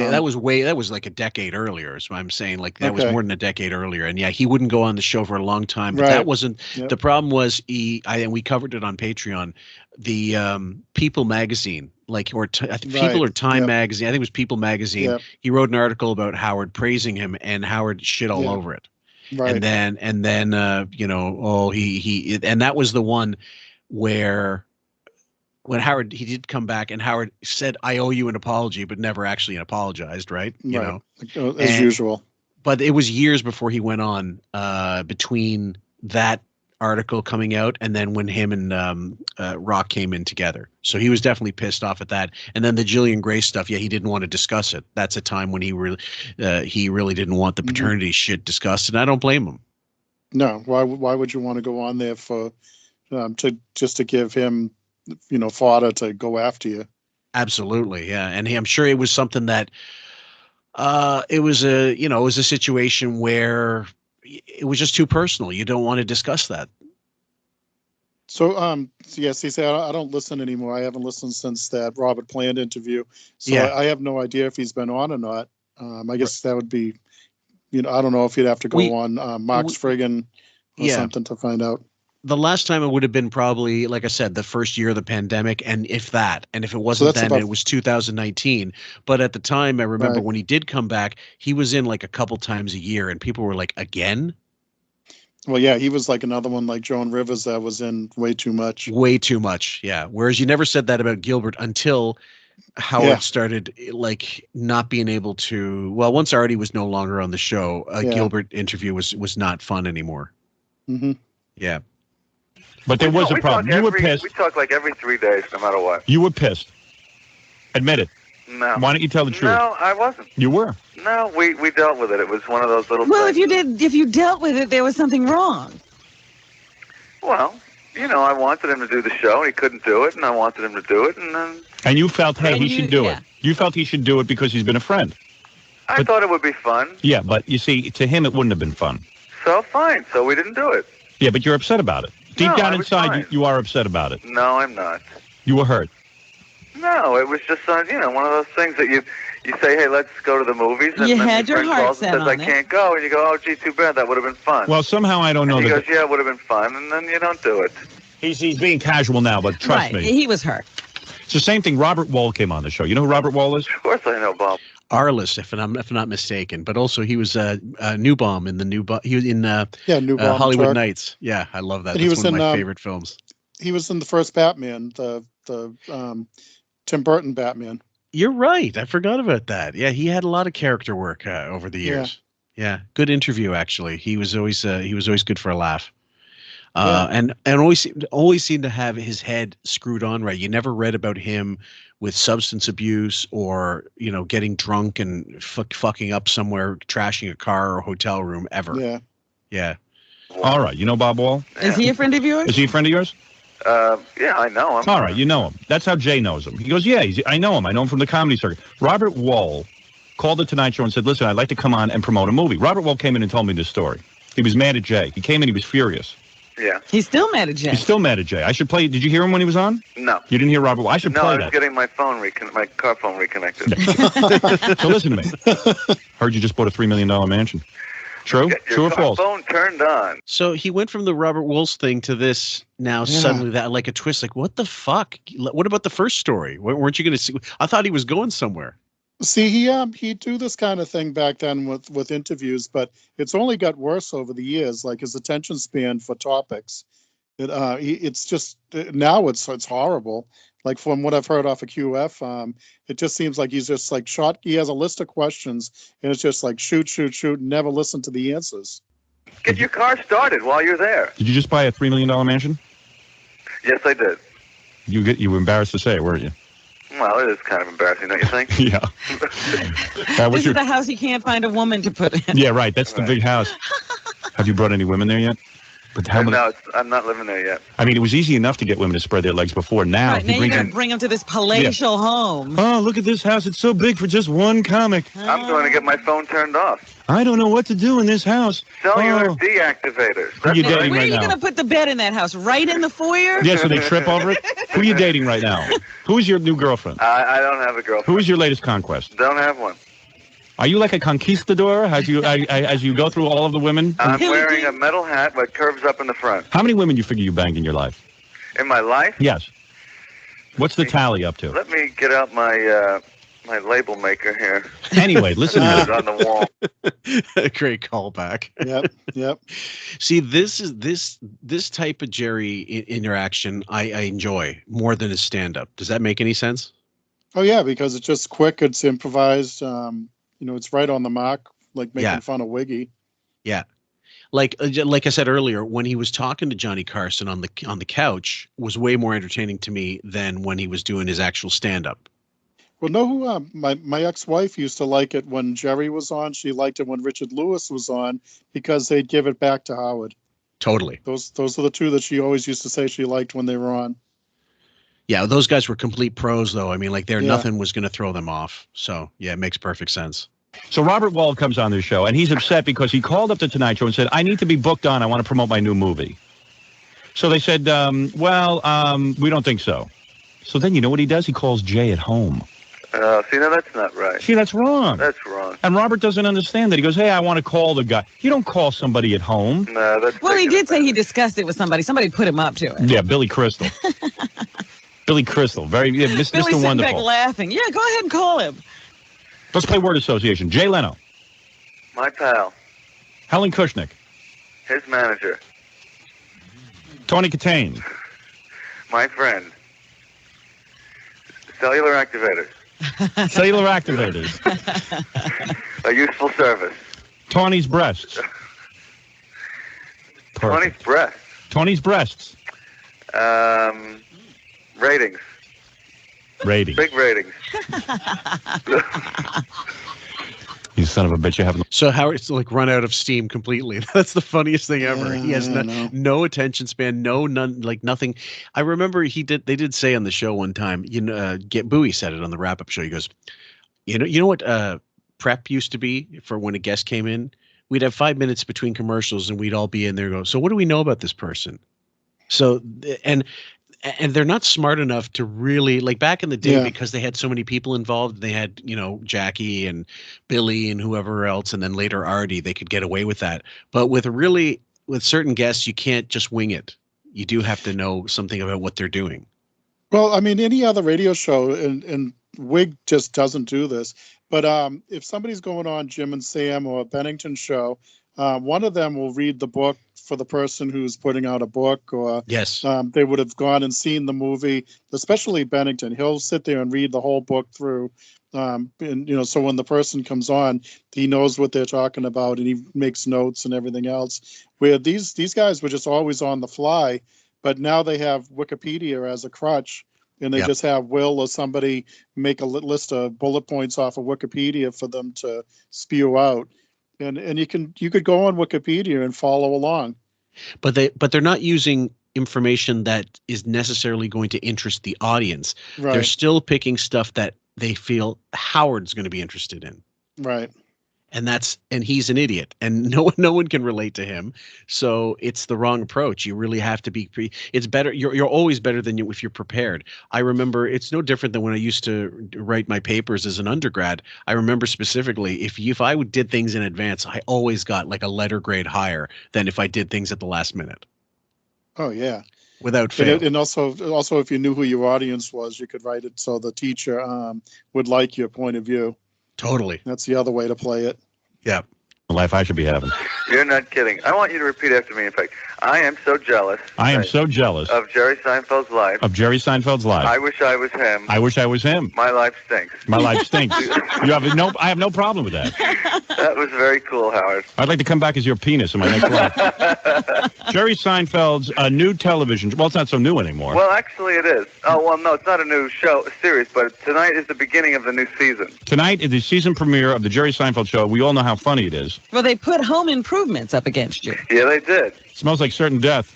like a decade earlier. So I'm saying that was more than a decade earlier. And he wouldn't go on the show for a long time. But that wasn't the problem. Was and we covered it on Patreon. The People magazine, I think People or Time magazine. I think it was People magazine. Yep. He wrote an article about Howard praising him, and Howard shit all over it. Right. And then and that was the one where. When Howard, he did come back, and Howard said, "I owe you an apology," but never actually apologized, right? As usual. But it was years before he went on between that article coming out and then when him and Rock came in together. So he was definitely pissed off at that. And then the Jillian Grace stuff, he didn't want to discuss it. That's a time when he really didn't want the paternity shit discussed, and I don't blame him. No, why would you want to go on there for to give him fodder to go after you? Absolutely, yeah. And I'm sure it was something that it was a situation where it was just too personal. You don't want to discuss that. So he said, I don't listen anymore. I haven't listened since that Robert Plant interview. So I have no idea if he's been on or not. I guess that would be, I don't know if you'd have to go on Mark's Friggin or something to find out. The last time it would have been probably, like I said, the first year of the pandemic, and if that. And if it wasn't then, it was 2019. But at the time, I remember when he did come back, he was in a couple times a year, and people were like, again? Well, yeah, he was like another one like Joan Rivers that was in way too much. Way too much, yeah. Whereas you never said that about Gilbert until Howard started not being able to. Well, once Artie was no longer on the show, a Gilbert interview was not fun anymore. Mm-hmm. Yeah. But there was a problem. You were pissed. We talk every 3 days, no matter what. You were pissed. Admit it. No. Why don't you tell the truth? No, I wasn't. You were. No, we dealt with it. It was one of those little. Well, if you dealt with it, there was something wrong. Well, I wanted him to do the show, and he couldn't do it, and I wanted him to do it, and then... And you felt, hey, he should do it. You felt he should do it because he's been a friend. I thought it would be fun. Yeah, but you see, to him, it wouldn't have been fun. So, fine. So we didn't do it. Yeah, but you're upset about it. Deep down I was inside, fine. you are upset about it. No, I'm not. You were hurt. No, it was just, one of those things that you say, hey, let's go to the movies. And You then had your friend heart calls and set says, on I it. can't go. And you go, oh, gee, too bad. That would have been fun. Well, somehow I don't know and he that. goes, yeah, it would have been fun. And then you don't do it. He's being casual now, but trust me. He was hurt. It's the same thing. Robert Wall came on the show. You know who Robert Wall is? Of course I know, Bob. Arliss, if I'm not mistaken, but also he was Newbaum in the he was in Newbaum, Hollywood Turk. Nights. Yeah, I love that. And That's he was one of my in, favorite films. He was in the first Batman, the Tim Burton Batman. You're right. I forgot about that. Yeah, he had a lot of character work over the years. Yeah, good interview actually. He was always good for a laugh. And always seemed to have his head screwed on right. You never read about him with substance abuse or getting drunk and fucking up somewhere, trashing a car or hotel room ever. Yeah. All right. You know Bob Wall? Is he a friend of yours? Is he a friend of yours? Yeah, I know him. All right, you know him. That's how Jay knows him. He goes, yeah, I know him. I know him from the comedy circuit. Robert Wall called the Tonight Show and said, listen, I'd like to come on and promote a movie. Robert Wall came in and told me this story. He was mad at Jay. He came in, he was furious. Yeah. He's still mad at Jay. He's still mad at Jay. I should play. Did you hear him when he was on? No. You didn't hear Robert Wall? I should No, play I was that. getting my phone my car phone reconnected. So listen to me. Heard you just bought a $3 million mansion. True? Get True or your false? phone turned on. So he went from the Robert Wolf thing to this now suddenly that like a twist. Like, what the fuck? What about the first story? Weren't you going to see? I thought he was going somewhere. See, he'd do this kind of thing back then with interviews, but it's only got worse over the years. Like his attention span for topics, it's just now it's horrible. Like from what I've heard off of QF, it just seems like he's just like shot. He has a list of questions, and it's just like shoot, never listen to the answers. Get your car started while you're there. Did you just buy a $3 million mansion? Yes, I did. You were embarrassed to say it, weren't you? Well, it is kind of embarrassing, don't you think? Yeah. This is the house he can't find a woman to put in. Yeah, right. That's the big house. Have you brought any women there yet? But how many? No, I'm not living there yet. I mean, it was easy enough to get women to spread their legs before. Now, Right, now you're going to bring him to this palatial home. Oh, look at this house. It's so big for just one comic. I'm going to get my phone turned off. I don't know what to do in this house. Cellular deactivators. Who are you dating Where are right you now? going to put the bed in that house? Right in the foyer? Yeah, so they trip over it? Who are you dating right now? Who is your new girlfriend? I don't have a girlfriend. Who is your latest conquest? Don't have one. Are you like a conquistador as you go through all of the women? I'm wearing a metal hat that curves up in the front. How many women you figure you banged in your life? In my life? Yes. What's the tally up to? Let me get out my my label maker here. Anyway, listen to it on the wall. Great callback. Yep. See, this type of Jerry interaction I enjoy more than his stand-up. Does that make any sense? Oh yeah, because it's just quick. It's improvised. It's right on the mark, like making fun of Wiggy. Yeah. Like I said earlier, when he was talking to Johnny Carson on the couch was way more entertaining to me than when he was doing his actual stand-up. Well, know who my ex-wife used to like it when Jerry was on. She liked it when Richard Lewis was on because they'd give it back to Howard. Totally. Those are the two that she always used to say she liked when they were on. Yeah, those guys were complete pros, though. I mean, like nothing was going to throw them off. So yeah, it makes perfect sense. So Robert Wall comes on this show, and he's upset because he called up the Tonight Show and said, I need to be booked on. I want to promote my new movie. So they said, we don't think so. So then you know what he does? He calls Jay at home. See, no, that's not right. See, that's wrong. That's wrong. And Robert doesn't understand that. He goes, hey, I want to call the guy. You don't call somebody at home. No, that's Well, he did say he discussed it with somebody. Somebody put him up to it. Yeah, Billy Crystal. Billy Crystal. Billy's Mr. sitting Wonderful. back laughing. Yeah, go ahead and call him. Let's play word association. Jay Leno. My pal. Helen Kushnick. His manager. Tony Katane. My friend. Cellular activators. Cellular activators. A useful service. Tawny's breasts. Tony's breath. Tony's breasts. Ratings. Ratings. Big ratings. son of a bitch. You have So Howard's like run out of steam completely. That's the funniest thing ever. He has no attention span, none, like nothing. I remember they did say on the show one time, Bowie said it on the wrap up show. He goes, you know what prep used to be for when a guest came in? We'd have 5 minutes between commercials and we'd all be in there and go, so what do we know about this person? So, and they're not smart enough to really, like back in the day, because they had so many people involved. They had, Jackie and Billy and whoever else, and then later Artie, they could get away with that. But with certain guests, you can't just wing it. You do have to know something about what they're doing. Well, I mean, any other radio show, and Wig just doesn't do this. But if somebody's going on Jim and Sam or a Bennington show, one of them will read the book for the person who's putting out a book, or they would have gone and seen the movie, especially Bennington. He'll sit there and read the whole book through. And so when the person comes on, he knows what they're talking about and he makes notes and everything else. Where these guys were just always on the fly, but now they have Wikipedia as a crutch. And they just have Will or somebody make a list of bullet points off of Wikipedia for them to spew out. And you could go on Wikipedia and follow along. But they're not using information that is necessarily going to interest the audience. Right. They're still picking stuff that they feel Howard's going to be interested in. Right. And he's an idiot, and no one can relate to him. So it's the wrong approach. You really have to be it's better. You're always better than if you're prepared. I remember it's no different than when I used to write my papers as an undergrad. I remember specifically if I did things in advance, I always got like a letter grade higher than if I did things at the last minute. Oh yeah. Without fail. And also if you knew who your audience was, you could write it so the teacher would like your point of view. Totally. That's the other way to play it. Yeah. The life I should be having. You're not kidding. I want you to repeat after me. In fact, I am so jealous. I am so jealous of Jerry Seinfeld's life. I wish I was him. I wish I was him. My life stinks. My life stinks. I have no problem with that. That was very cool, Howard. I'd like to come back as your penis in my next life. Jerry Seinfeld's new television. Well, it's not so new anymore. Well, actually, it is. Oh, well, no, it's not a new series, but tonight is the beginning of the new season. Tonight is the season premiere of the Jerry Seinfeld show. We all know how funny it is. Well, they put Home Improvements up against you. Yeah, they did. Smells like certain death.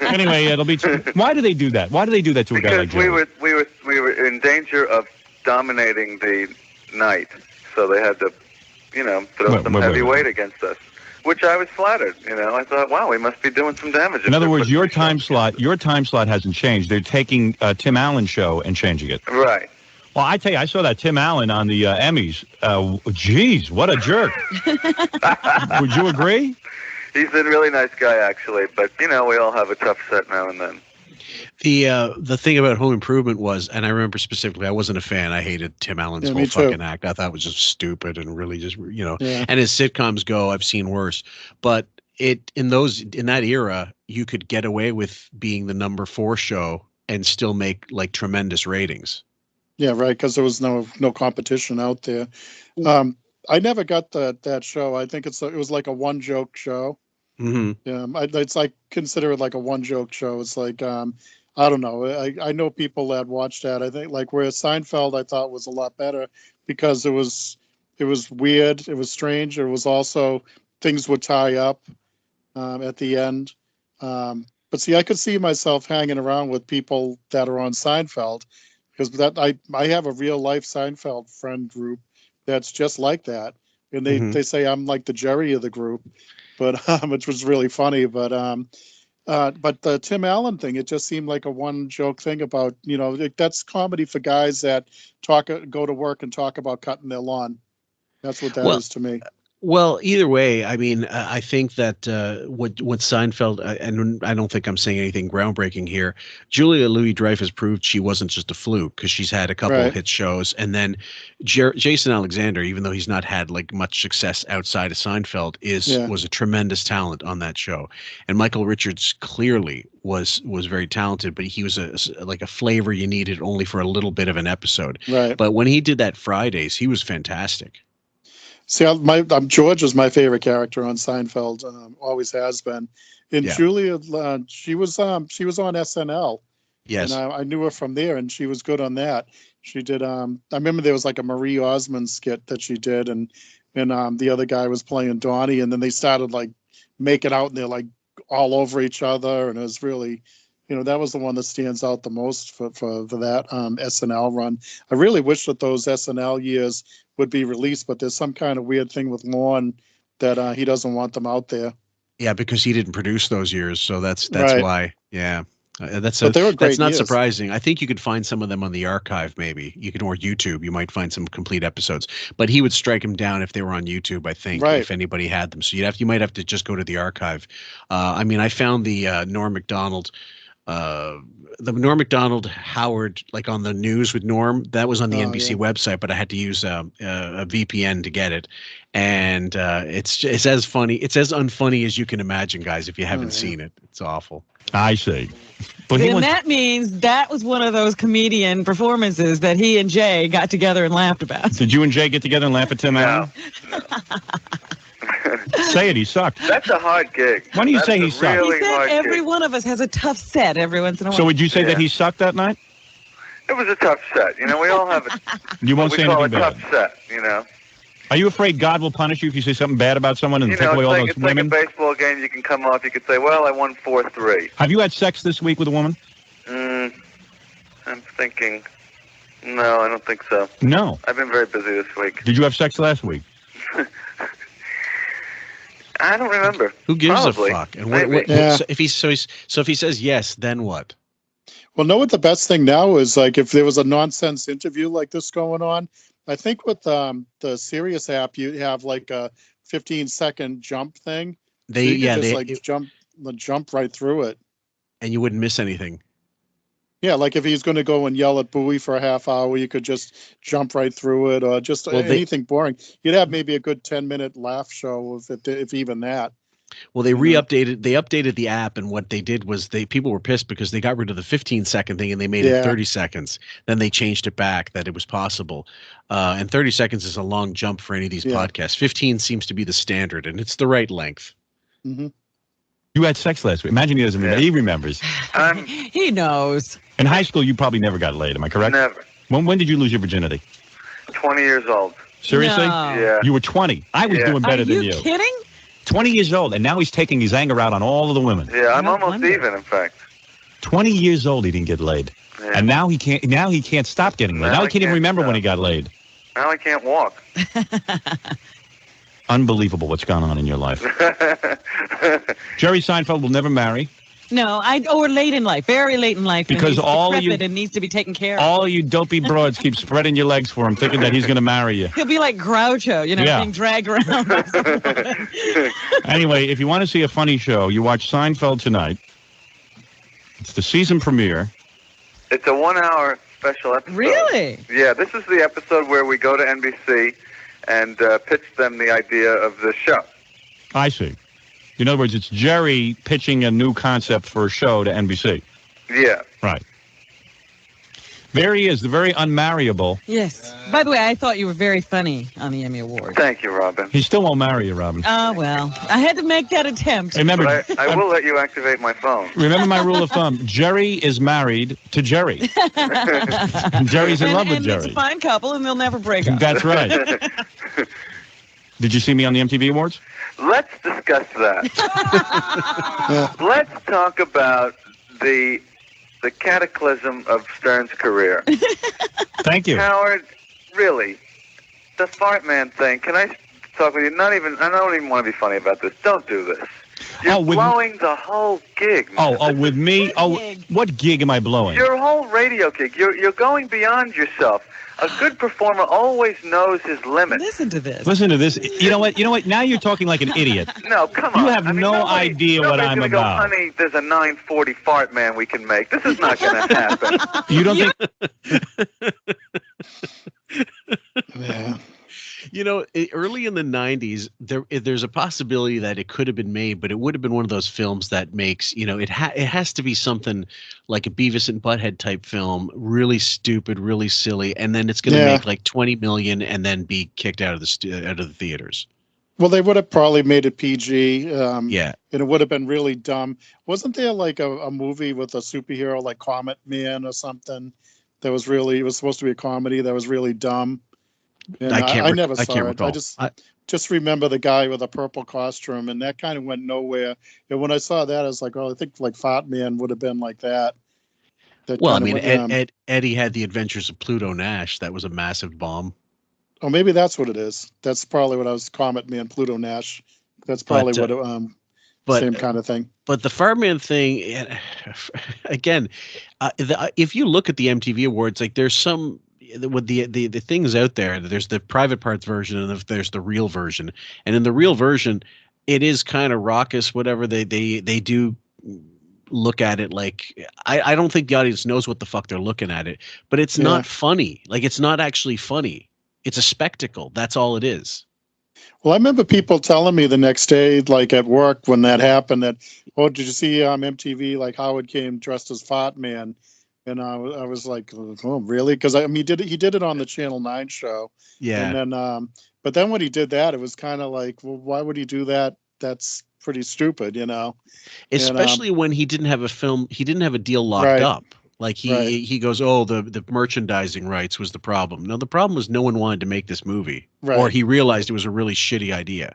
Anyway, it'll be. Why do they do that? Why do they do that to a guy like Jerry? we were in danger of dominating the night, so they had to, throw some heavy weight against us. Which I was flattered. I thought, wow, we must be doing some damage. In other words, your time slot hasn't changed. They're taking Tim Allen's show and changing it. Right. Well, I tell you, I saw that Tim Allen on the Emmys. Geez, what a jerk. Would you agree? He's a really nice guy, actually. But, we all have a tough set now and then. The thing about Home Improvement was, and I remember specifically, I wasn't a fan. I hated Tim Allen's whole fucking act. I thought it was just stupid and really just, and as sitcoms go, I've seen worse. But in that era, you could get away with being the number 4 show and still make like tremendous ratings. Yeah, right. Because there was no competition out there. I never got that show. I think it was like a one joke show. Mm-hmm. It's like consider it like a one joke show. It's like I don't know. I know people that watched that. I think like where Seinfeld I thought was a lot better because it was weird. It was strange. It was also things would tie up at the end. But see, I could see myself hanging around with people that are on Seinfeld. Because I have a real life Seinfeld friend group that's just like that, and they say I'm like the Jerry of the group, but which was really funny. But the Tim Allen thing, it just seemed like a one joke thing about that's comedy for guys that go to work and talk about cutting their lawn. That's what that is to me. Well, either way, I mean, I think that what Seinfeld, and I don't think I'm saying anything groundbreaking here, Julia Louis-Dreyfus proved she wasn't just a fluke because she's had a couple of hit shows. And then Jason Alexander, even though he's not had like much success outside of Seinfeld, was a tremendous talent on that show. And Michael Richards clearly was very talented, but he was like a flavor you needed only for a little bit of an episode. Right. But when he did that Fridays, he was fantastic. See, George is my favorite character on Seinfeld. Always has been. And Julia, she was on SNL. Yes, and I knew her from there, and she was good on that. She did. I remember there was like a Marie Osmond skit that she did, and and the other guy was playing Donnie, and then they started like making out, and they're like all over each other, and it was really, that was the one that stands out the most for that SNL run. I really wish that those SNL years would be released, but there's some kind of weird thing with Lorne that he doesn't want them out there. Yeah, because he didn't produce those years, so that's Right. why. Yeah, that's But they were great that's not years. surprising. I think you could find some of them on the archive, maybe or YouTube. You might find some complete episodes, but he would strike them down if they were on YouTube. I think Right. if anybody had them, so you might have to just go to the archive. I mean, I found the Norm Macdonald. The Norm Macdonald Howard, like on the news with Norm, that was on the NBC website, but I had to use a VPN to get it, and it's as funny, it's as unfunny as you can imagine, guys. If you haven't seen it, it's awful. I see. But Then that means that was one of those comedian performances that he and Jay got together and laughed about. Did you and Jay get together and laugh at Tim Allen? Say it, he sucked. That's a hard gig. Why do you That's say a he sucked? really He said hard every gig. one of us has a tough set every once in a while. So would you say that he sucked that night? It was a tough set. We all have a You won't what say we call a anything bad. tough set. Are you afraid God will punish you if you say something bad about someone and It's take away all those like a women? baseball game. You can come off. You could say, "Well, I won 4-3." Have you had sex this week with a woman? I'm thinking. No, I don't think so. No. I've been very busy this week. Did you have sex last week? I don't remember. Who gives Probably. a fuck? And Maybe. so if he says yes, then what? Well, know what the best thing now is? Like, if there was a nonsense interview like this going on, I think with the Sirius app, you have like a 15-second jump thing. So you could just jump right through it, and you wouldn't miss anything. Yeah, like if he's going to go and yell at Bowie for a half hour, you could just jump right through it, or just anything boring. You'd have maybe a good 10-minute laugh show if even that. Well, they updated the app, and what they did was people were pissed because they got rid of the 15-second thing and they made it 30 seconds. Then they changed it back that it was possible. And 30 seconds is a long jump for any of these podcasts. 15 seems to be the standard, and it's the right length. Mm-hmm. You had sex last week. Imagine he doesn't remember. He remembers. He knows. In high school, you probably never got laid. Am I correct? Never. When did you lose your virginity? 20 years old. Seriously? No. Yeah. You were 20. I was doing better than you. Are you kidding? 20 years old, and now he's taking his anger out on all of the women. Yeah, I'm almost even, in fact. 20 years old, he didn't get laid, and now he can't. Now he can't stop getting laid. Now he can't even remember when he got laid. Now I can't walk. Unbelievable what's gone on in your life. Jerry Seinfeld will never marry. No, or late in life, very late in life. Because he's all of you- decrepit and needs to be taken care of. All you dopey broads keep spreading your legs for him, thinking that he's going to marry you. He'll be like Groucho, Yeah. being dragged around. Anyway, if you want to see a funny show, you watch Seinfeld tonight. It's the season premiere. It's a 1-hour special episode. Really? Yeah, this is the episode where we go to NBC and pitch them the idea of the show. I see. In other words, it's Jerry pitching a new concept for a show to NBC. Yeah. Right. There he is, the very unmarriable. Yes. By the way, I thought you were very funny on the Emmy Awards. Thank you, Robin. He still won't marry you, Robin. Oh, well. I had to make that attempt. Remember, But I will let you activate my phone. Remember my rule of thumb. Jerry is married to Jerry. Jerry's in love with It's Jerry. a fine couple, and they'll never break up. That's right. Did you see me on the MTV Awards? Let's discuss that. Let's talk about the cataclysm of Stern's career. Thank you. Howard, really, the Fartman thing, can I talk with you? I don't even want to be funny about this. Don't do this. You're blowing the whole gig, man. Oh, with me? Oh, what gig am I blowing? Your whole radio gig. You're going beyond yourself. A good performer always knows his limits. Listen to this. Listen to this. You know what? Now you're talking like an idiot. No, come on. You have no idea what I'm nobody's gonna about. Go, honey, there's a 940 fart man we can make. This is not going to happen. You don't think? Yeah. Early in the 90s, there's a possibility that it could have been made, but it would have been one of those films that makes, it has to be something like a Beavis and Butthead type film, really stupid, really silly, and then it's going to make like 20 million and then be kicked out of the theaters. Well, they would have probably made it PG. And it would have been really dumb. Wasn't there like a movie with a superhero like Comet Man or something that was it was supposed to be a comedy that was really dumb? And I never saw it. Recall. I just just remember the guy with a purple costume, and that kind of went nowhere. And when I saw that, I was like, oh, I think like Fartman would have been like that. Well, I mean, Eddie had the Adventures of Pluto Nash. That was a massive bomb. Oh, maybe that's what it is. That's probably what I was Comet Man, Pluto Nash. That's probably same kind of thing. But the Fartman thing, again, if you look at the MTV Awards, like there's some with the things out there. There's the private parts version, and there's the real version. And in the real version, it is kind of raucous. Whatever they do look at it like I don't think the audience knows what the fuck they're looking at it, but it's not funny. Like it's not actually funny. It's a spectacle. That's all it is. Well, I remember people telling me the next day, like at work when that happened, that, oh, did you see MTV, like Howard came dressed as Fartman? And I was like, oh, really? Because I mean, he did it on the Channel 9 show. Yeah. And then, but then when he did that, it was kind of like, well, why would he do that? That's pretty stupid, you know? Especially when he didn't have a deal locked up. Like he goes, oh, the merchandising rights was the problem. No, the problem was no one wanted to make this movie, or he realized it was a really shitty idea.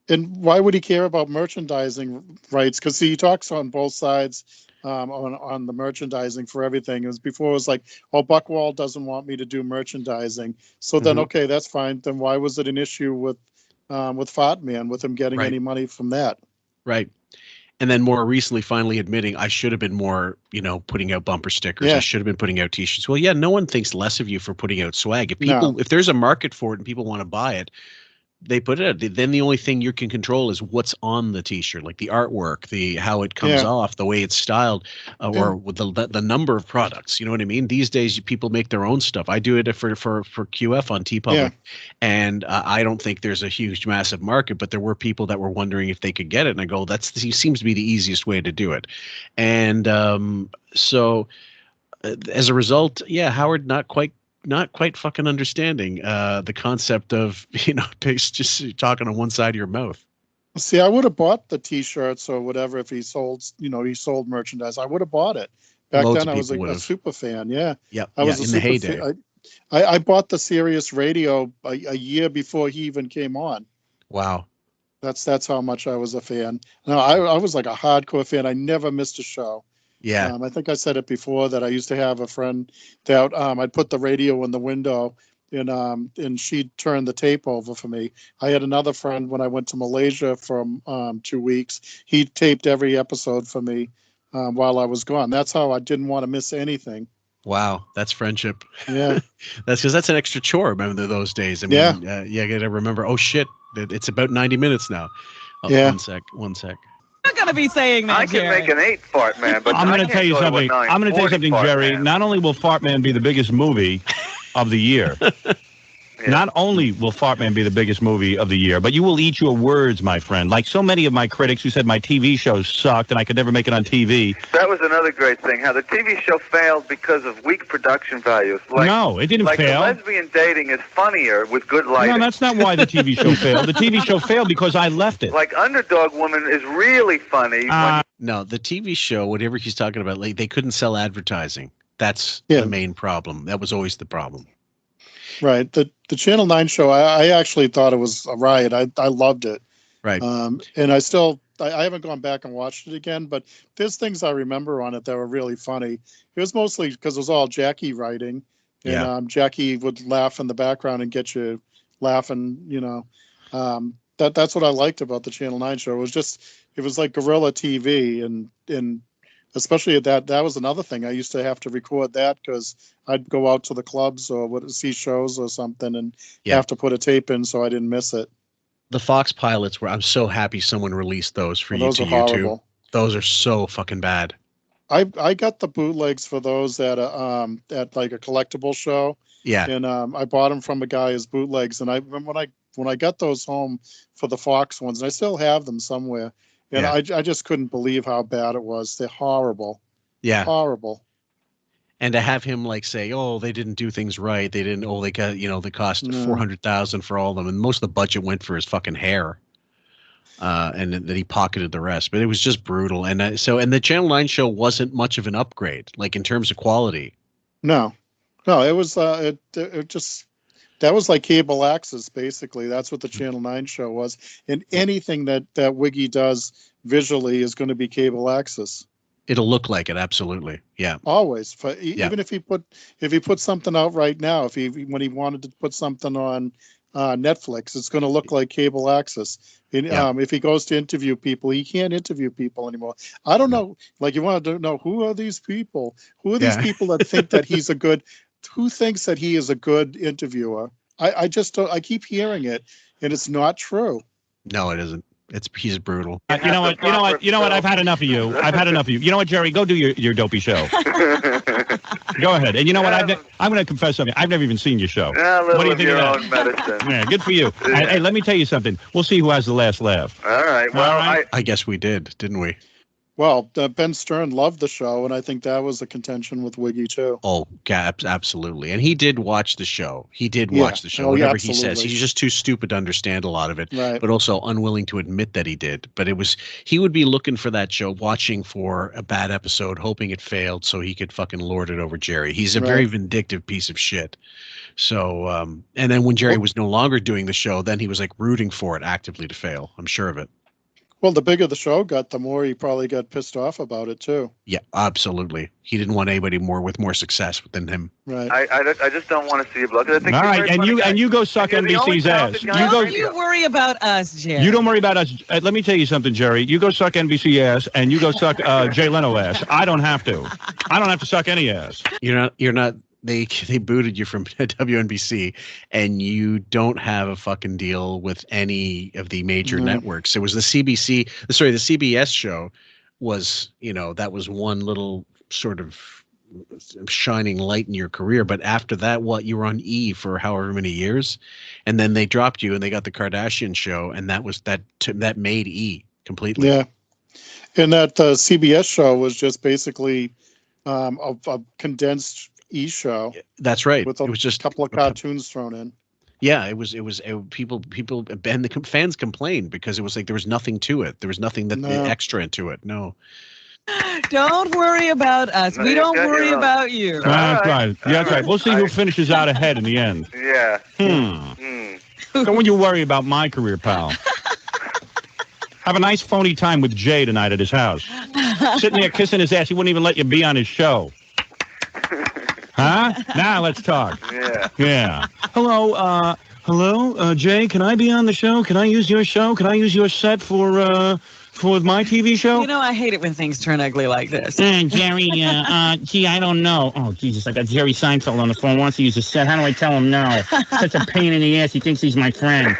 And why would he care about merchandising rights? Because he talks on both sides on the merchandising for everything. It was before it was like, oh, Buckwald doesn't want me to do merchandising. So then, okay, that's fine. Then why was it an issue with Fartman, with him getting any money from that? Right. And then more recently, finally admitting I should have been more, putting out bumper stickers. I should have been putting out T-shirts. Well, yeah, no one thinks less of you for putting out swag. If there's a market for it and people want to buy it, they put it out. Then the only thing you can control is what's on the T-shirt, like the artwork, how it comes off, the way it's styled, or with the number of products. You know what I mean? These days, people make their own stuff. I do it for QF on Teepublic, and I don't think there's a huge, massive market. But there were people that were wondering if they could get it, and I go, seems to be the easiest way to do it. And so, as a result, Howard not quite fucking understanding the concept of just talking on one side of your mouth. See, I would have bought the T-shirts or whatever if he sold merchandise. I would have bought it back then. I was like a super fan. Yeah, I was in the heyday. I bought the Sirius Radio a year before he even came on. Wow, that's how much I was a fan. No, I was like a hardcore fan. I never missed a show. Yeah. I think I said it before that I used to have a friend that I'd put the radio in the window and she'd turn the tape over for me. I had another friend when I went to Malaysia for 2 weeks. He taped every episode for me while I was gone. That's how I didn't want to miss anything. Wow, that's friendship. Yeah. That's because that's an extra chore. Remember those days? I mean, you got to remember, oh shit, it's about 90 minutes now. Oh, one sec. I'm not going to be saying that, I can make an 8 Fartman, but I'm going to tell you something. Jerry. Not only will Fartman be the biggest movie of the year, not only will Fartman be the biggest movie of the year, but you will eat your words, my friend. Like so many of my critics who said my TV shows sucked and I could never make it on TV. That was another great thing, how the TV show failed because of weak production values. No, it didn't fail. Like lesbian dating is funnier with good lighting. No, that's not why the TV show failed. The TV show failed because I left it. Like Underdog Woman is really funny. No, the TV show, whatever he's talking about, like they couldn't sell advertising. That's the main problem. That was always the problem. Right. The Channel 9 show, I actually thought it was a riot. I loved it. Right. And I haven't gone back and watched it again, but there's things I remember on it that were really funny. It was mostly because it was all Jackie writing. And Jackie would laugh in the background and get you laughing, That's what I liked about the Channel 9 show. It was like guerrilla TV and especially that was another thing. I used to have to record that because I'd go out to the clubs or see shows or something and have to put a tape in so I didn't miss it. The Fox pilots I'm so happy someone released those for those to are YouTube. horrible. Those are so fucking bad. I got the bootlegs for those at like a collectible show. Yeah. And I bought them from a guy as bootlegs. And I remember when I got those home for the Fox ones, and I still have them somewhere. And I just couldn't believe how bad it was. They're horrible. Yeah. Horrible. And to have him like say, oh, they didn't do things right. They didn't, they got, they cost $400,000 for all of them. And most of the budget went for his fucking hair. And then he pocketed the rest. But it was just brutal. And and the Channel 9 show wasn't much of an upgrade, like in terms of quality. No, it was, it just, that was like cable access, basically. That's what the Channel 9 show was. And anything that Wiggy does visually is going to be cable access. It'll look like it, absolutely. Yeah. Always. Even if he put something out right now, when he wanted to put something on Netflix, it's going to look like cable access. And, if he goes to interview people, he can't interview people anymore. I don't know. Like, you want to know, who are these people? Who are these people that think that he's a good? Who thinks that he is a good interviewer? I just don't. I keep hearing it, and it's not true. No, it isn't. He's brutal. You know what? I've had enough of you. I've had enough of you. You know what, Jerry? Go do your dopey show. Go ahead. And you know what? I'm going to confess something. I've never even seen your show. What do you think your of own medicine. Yeah, good for you. Hey, let me tell you something. We'll see who has the last laugh. All right. Well, I guess we didn't we? Well, Ben Stern loved the show, and I think that was a contention with Wiggy too. Oh, absolutely. And he did watch the show. He did watch the show. Whatever he says, he's just too stupid to understand a lot of it, but also unwilling to admit that he did. But he would be looking for that show, watching for a bad episode, hoping it failed so he could fucking lord it over Jerry. He's a very vindictive piece of shit. So, and then when Jerry was no longer doing the show, then he was like rooting for it actively to fail. I'm sure of it. Well, the bigger the show got, the more he probably got pissed off about it too. Yeah, absolutely. He didn't want anybody with more success than him. Right. I just don't want to see you blood. All right, and you go suck NBC's ass. You worry about us, Jerry. You don't worry about us. Let me tell you something, Jerry. You go suck NBC ass, and you go suck Jay Leno ass. I don't have to. I don't have to suck any ass. You're not. They booted you from WNBC, and you don't have a fucking deal with any of the major networks. It was the CBS show was, that was one little sort of shining light in your career. But after that, you were on E for however many years, and then they dropped you and they got the Kardashian show, and that made E completely. Yeah, and that CBS show was just basically a condensed E show. That's right. It was just a couple of cartoons thrown in. Yeah, it was people and the fans complained because it was like there was nothing to it. There was nothing extra into it. No. Don't worry about us. We don't worry about you. That's right. Yeah, that's right. We'll see who finishes out ahead in the end. Yeah. Don't you worry about my career, pal. Have a nice phony time with Jay tonight at his house. Sitting there kissing his ass. He wouldn't even let you be on his show. Huh? Now let's talk. Yeah. Hello, Jay. Can I be on the show? Can I use your show? Can I use your set for my TV show? I hate it when things turn ugly like this. Jerry, gee, I don't know. Oh, Jesus, I got Jerry Seinfeld on the phone. Wants to use a set. How do I tell him no? Such a pain in the ass. He thinks he's my friend.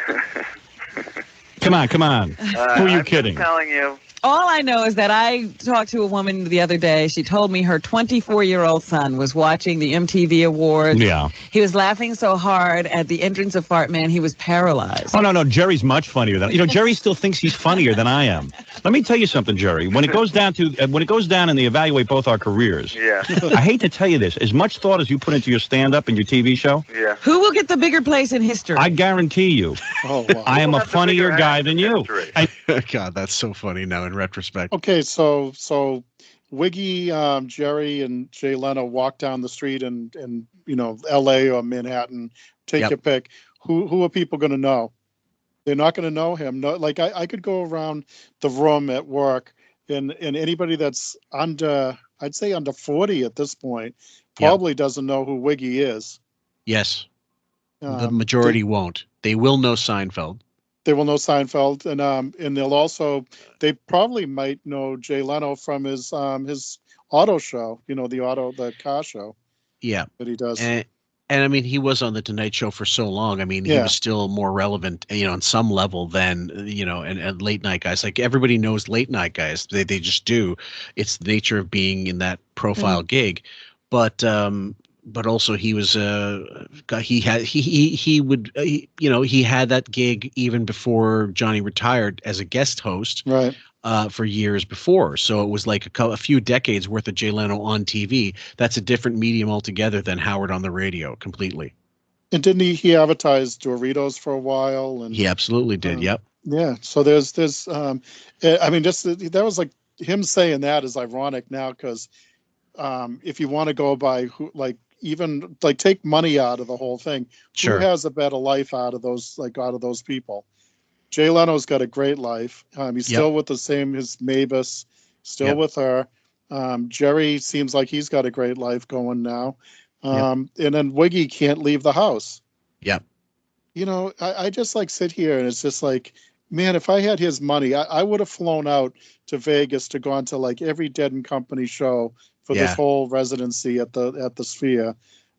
Come on. Who are you kidding? I'm telling you. All I know is that I talked to a woman the other day. She told me her 24-year-old son was watching the MTV Awards. Yeah. He was laughing so hard at the entrance of Fartman, he was paralyzed. Oh, no. Jerry's much funnier than... Jerry still thinks he's funnier than I am. Let me tell you something, Jerry. When it goes down and they evaluate both our careers, I hate to tell you this, as much thought as you put into your stand-up and your TV show, who will get the bigger place in history? I guarantee you, I am a funnier guy than you. God, that's so funny now in retrospect. Okay, so Wiggy, Jerry, and Jay Leno walk down the street in L.A. or Manhattan. Take your pick. Who are people going to know? They're not going to know him. No, like I could go around the room at work, and anybody that's I'd say under 40 at this point, probably doesn't know who Wiggy is. Yes, the majority won't. They will know Seinfeld. They will know Seinfeld, and they probably might know Jay Leno from his auto show, the car show. Yeah, that he does. And I mean, he was on the Tonight Show for so long. I mean, he was still more relevant, on some level than and late night guys. Like everybody knows late night guys. They just do. It's the nature of being in that profile gig, but also he was he had that gig even before Johnny retired as a guest host, right? For years before. So it was like a few decades worth of Jay Leno on TV. That's a different medium altogether than Howard on the radio completely. And didn't he advertised Doritos for a while? And he absolutely did. Yep. Yeah. So there's I mean, that was like him saying that is ironic now because if you want to go by even like take money out of the whole thing. Sure. Who has a better life out of those people? Jay Leno's got a great life. He's still with his Mavis, still with her. Jerry seems like he's got a great life going now. And then Wiggy can't leave the house. Yep. You know, I just like sit here and it's just like, man, if I had his money, I would have flown out to Vegas to gone to like every Dead and Company show for this whole residency at the Sphere.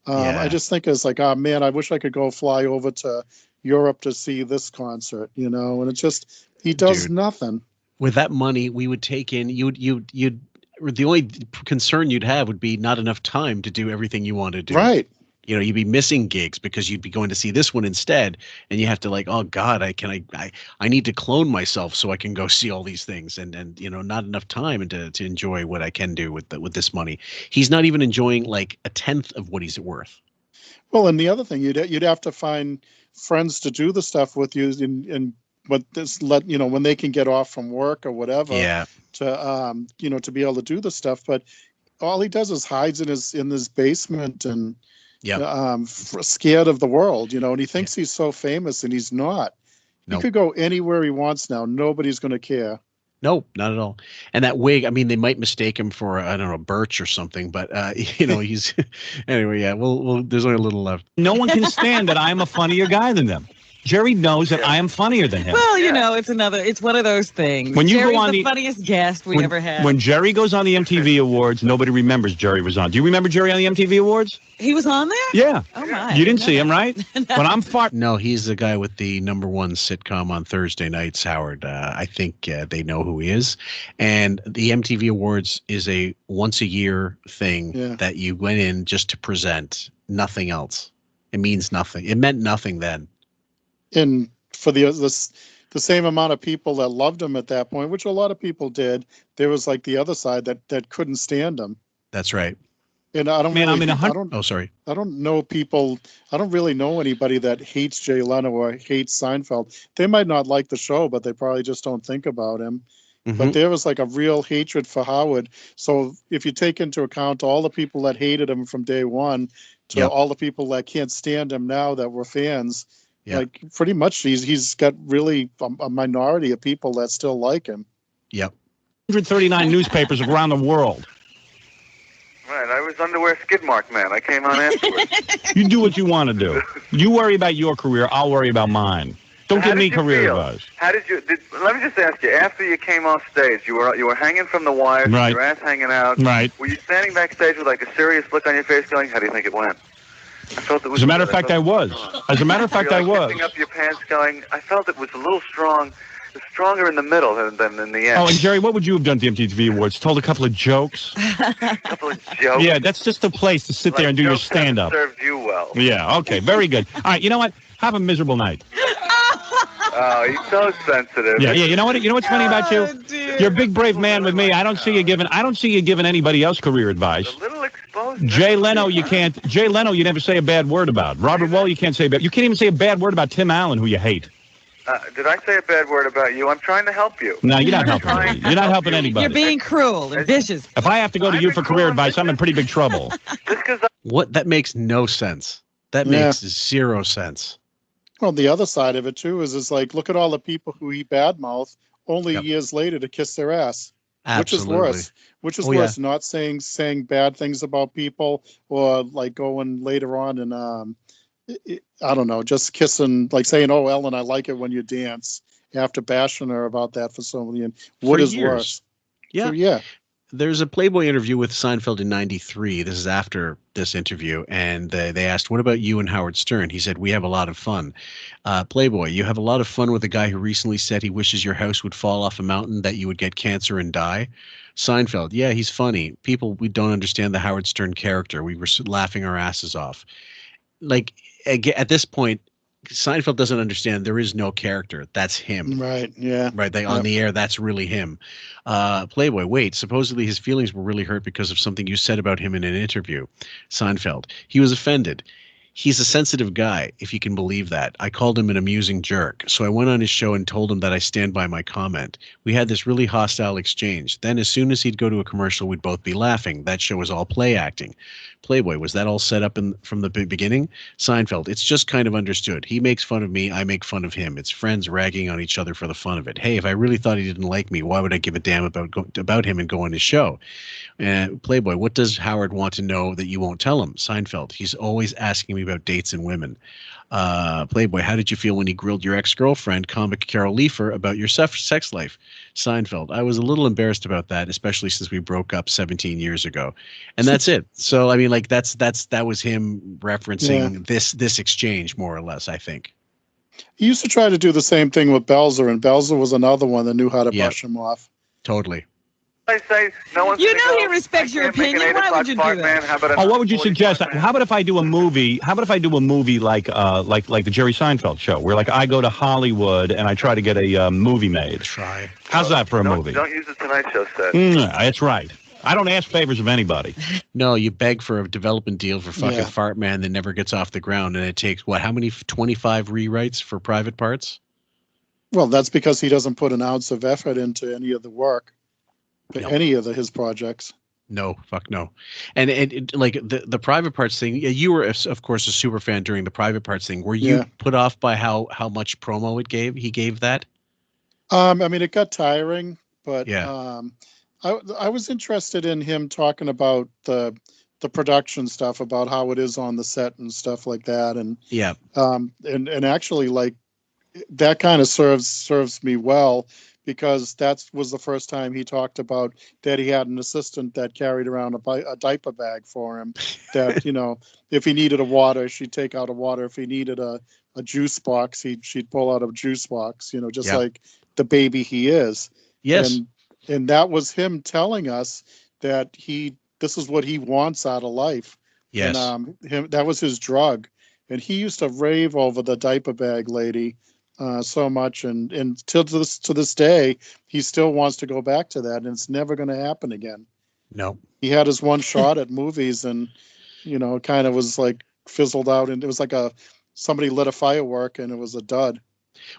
I just think it's like, oh man, I wish I could go fly over to Europe to see this concert, you know, and it's just, he does nothing. With that money, we would take in, the only concern you'd have would be not enough time to do everything you want to do. Right. You know, you'd be missing gigs because you'd be going to see this one instead, and you have to like, oh God, I need to clone myself so I can go see all these things, and you know, not enough time to enjoy what I can do with this money. He's not even enjoying like a tenth of what he's worth. Well, and the other thing, you'd have to find friends to do the stuff with you, and when they can get off from work or whatever. Yeah. To to be able to do the stuff, but all he does is hides in his basement and. Scared of the world, you know, and he thinks he's so famous and he's not. He could go anywhere he wants now. Nobody's going to care. Nope, not at all. And that wig, I mean, they might mistake him for, I don't know, Birch or something, but, you know, he's, anyway, yeah, well, there's only a little left. No one can stand that I'm a funnier guy than them. Jerry knows that I am funnier than him. Well, you know, it's one of those things. When you Jerry's go on the funniest guest we ever had. When Jerry goes on the MTV Awards, nobody remembers Jerry was on. Do you remember Jerry on the MTV Awards? He was on there? Yeah. Oh my. You didn't see him, right? No. When I'm No, he's the guy with the #1 sitcom on Thursday nights, Howard. I think they know who he is. And the MTV Awards is a once-a-year thing that you went in just to present. Nothing else. It means nothing. It meant nothing then. And for the same amount of people that loved him at that point, which a lot of people did, there was like the other side that couldn't stand him. That's right. And I don't sorry. I don't know people. I don't really know anybody that hates Jay Leno or hates Seinfeld. They might not like the show, but they probably just don't think about him. Mm-hmm. But there was like a real hatred for Howard. So if you take into account all the people that hated him from day one to all the people that can't stand him now that were fans, like pretty much he's got really a minority of people that still like him. Yep. 139 newspapers around the world. Right, I was underwear skid mark man. I came on afterwards. You do what you want to do. You worry about your career. I'll worry about mine. Don't give me career advice. How did you? Let me just ask you. After you came off stage, you were hanging from the wires, your ass hanging out. Right. Were you standing backstage with like a serious look on your face, going, "How do you think it went?" I felt it was. As a matter of fact, I was. As a matter of fact, I was. Lifting up your pants, going. I felt it was a little strong. Stronger in the middle than in the end. Oh, and Jerry, what would you have done at the MTV Awards? Told a couple of jokes? A couple of jokes? Yeah, that's just a place to sit there and do your stand-up. Served you well. Yeah, okay, very good. All right, you know what? Have a miserable night. Oh, he's so sensitive. Yeah, you know what? You know what's funny about you? You're a big, brave man with me. I don't see you giving anybody else career advice. A little exposed. Jay Leno, you can't. Jay Leno, you never say a bad word about. Robert Wall, you can't say bad. You can't even say a bad word about Tim Allen, who you hate. Did I say a bad word about you? I'm trying to help you. No, you're not helping me. You're not helping anybody. You're being cruel and vicious. If I have to go to you for career advice, I'm in pretty big trouble. What? That makes no sense. That makes zero sense. Well, the other side of it too is like, look at all the people who he badmouth only years later to kiss their ass. Absolutely. Which is worse, not saying bad things about people or like going later on and I don't know, just kissing, like saying, "Oh, Ellen, I like it when you dance," after bashing her about that for so many. And what is worse? Yeah. There's a Playboy interview with Seinfeld in '93. This is after this interview, and they asked, "What about you and Howard Stern?" He said, "We have a lot of fun." Playboy, you have a lot of fun with a guy who recently said he wishes your house would fall off a mountain, that you would get cancer and die. Seinfeld, yeah, he's funny. People, we don't understand the Howard Stern character. We were laughing our asses off. Like, at this point, Seinfeld doesn't understand there is no character. That's him. Right. Yeah. Right. On the air, that's really him. Playboy, wait, supposedly his feelings were really hurt because of something you said about him in an interview. Seinfeld, he was offended. He's a sensitive guy, if you can believe that. I called him an amusing jerk. So I went on his show and told him that I stand by my comment. We had this really hostile exchange. Then as soon as he'd go to a commercial, we'd both be laughing. That show was all play acting. Playboy, was that all set up from the beginning? Seinfeld, it's just kind of understood. He makes fun of me, I make fun of him. It's friends ragging on each other for the fun of it. Hey, if I really thought he didn't like me, why would I give a damn about him and go on his show? Playboy, what does Howard want to know that you won't tell him? Seinfeld, he's always asking me about dates and women. Playboy, how did you feel when he grilled your ex-girlfriend, comic Carol Leifer, about your sex life? Seinfeld, I was a little embarrassed about that, especially since we broke up 17 years ago. And that's it. So, I mean, like, that was him referencing this exchange, more or less, I think. He used to try to do the same thing with Belzer, and Belzer was another one that knew how to brush him off. Totally. I say no one's You know he respects your opinion. Why would you do that? What would you suggest? How about if I do a movie? How about if I do a movie like the Jerry Seinfeld show, where like I go to Hollywood and I try to get a movie made? Try. How's that for a movie? Don't use the Tonight Show set. That's right. I don't ask favors of anybody. No, you beg for a development deal for fucking Fartman that never gets off the ground, and it takes how many 25 rewrites for Private Parts? Well, that's because he doesn't put an ounce of effort into any of the work. Any of his projects. No, fuck no. And like the Private Parts thing, you were of course a super fan during the Private Parts thing. Were you put off by how much promo he gave that? I mean, it got tiring, but I was interested in him talking about the production stuff, about how it is on the set and stuff like that, and and actually, like, that kind of serves me well, because that was the first time he talked about that he had an assistant that carried around a diaper bag for him, that, you know, if he needed a water, she'd take out a water. If he needed a juice box, she'd pull out a juice box, you know, just like the baby he is. Yes. And that was him telling us that this is what he wants out of life. Yes. And that was his drug. And he used to rave over the diaper bag lady so much, and to this day, he still wants to go back to that, and it's never going to happen again. No. He had his one shot at movies, and, you know, it kind of was like fizzled out, and it was like somebody lit a firework, and it was a dud.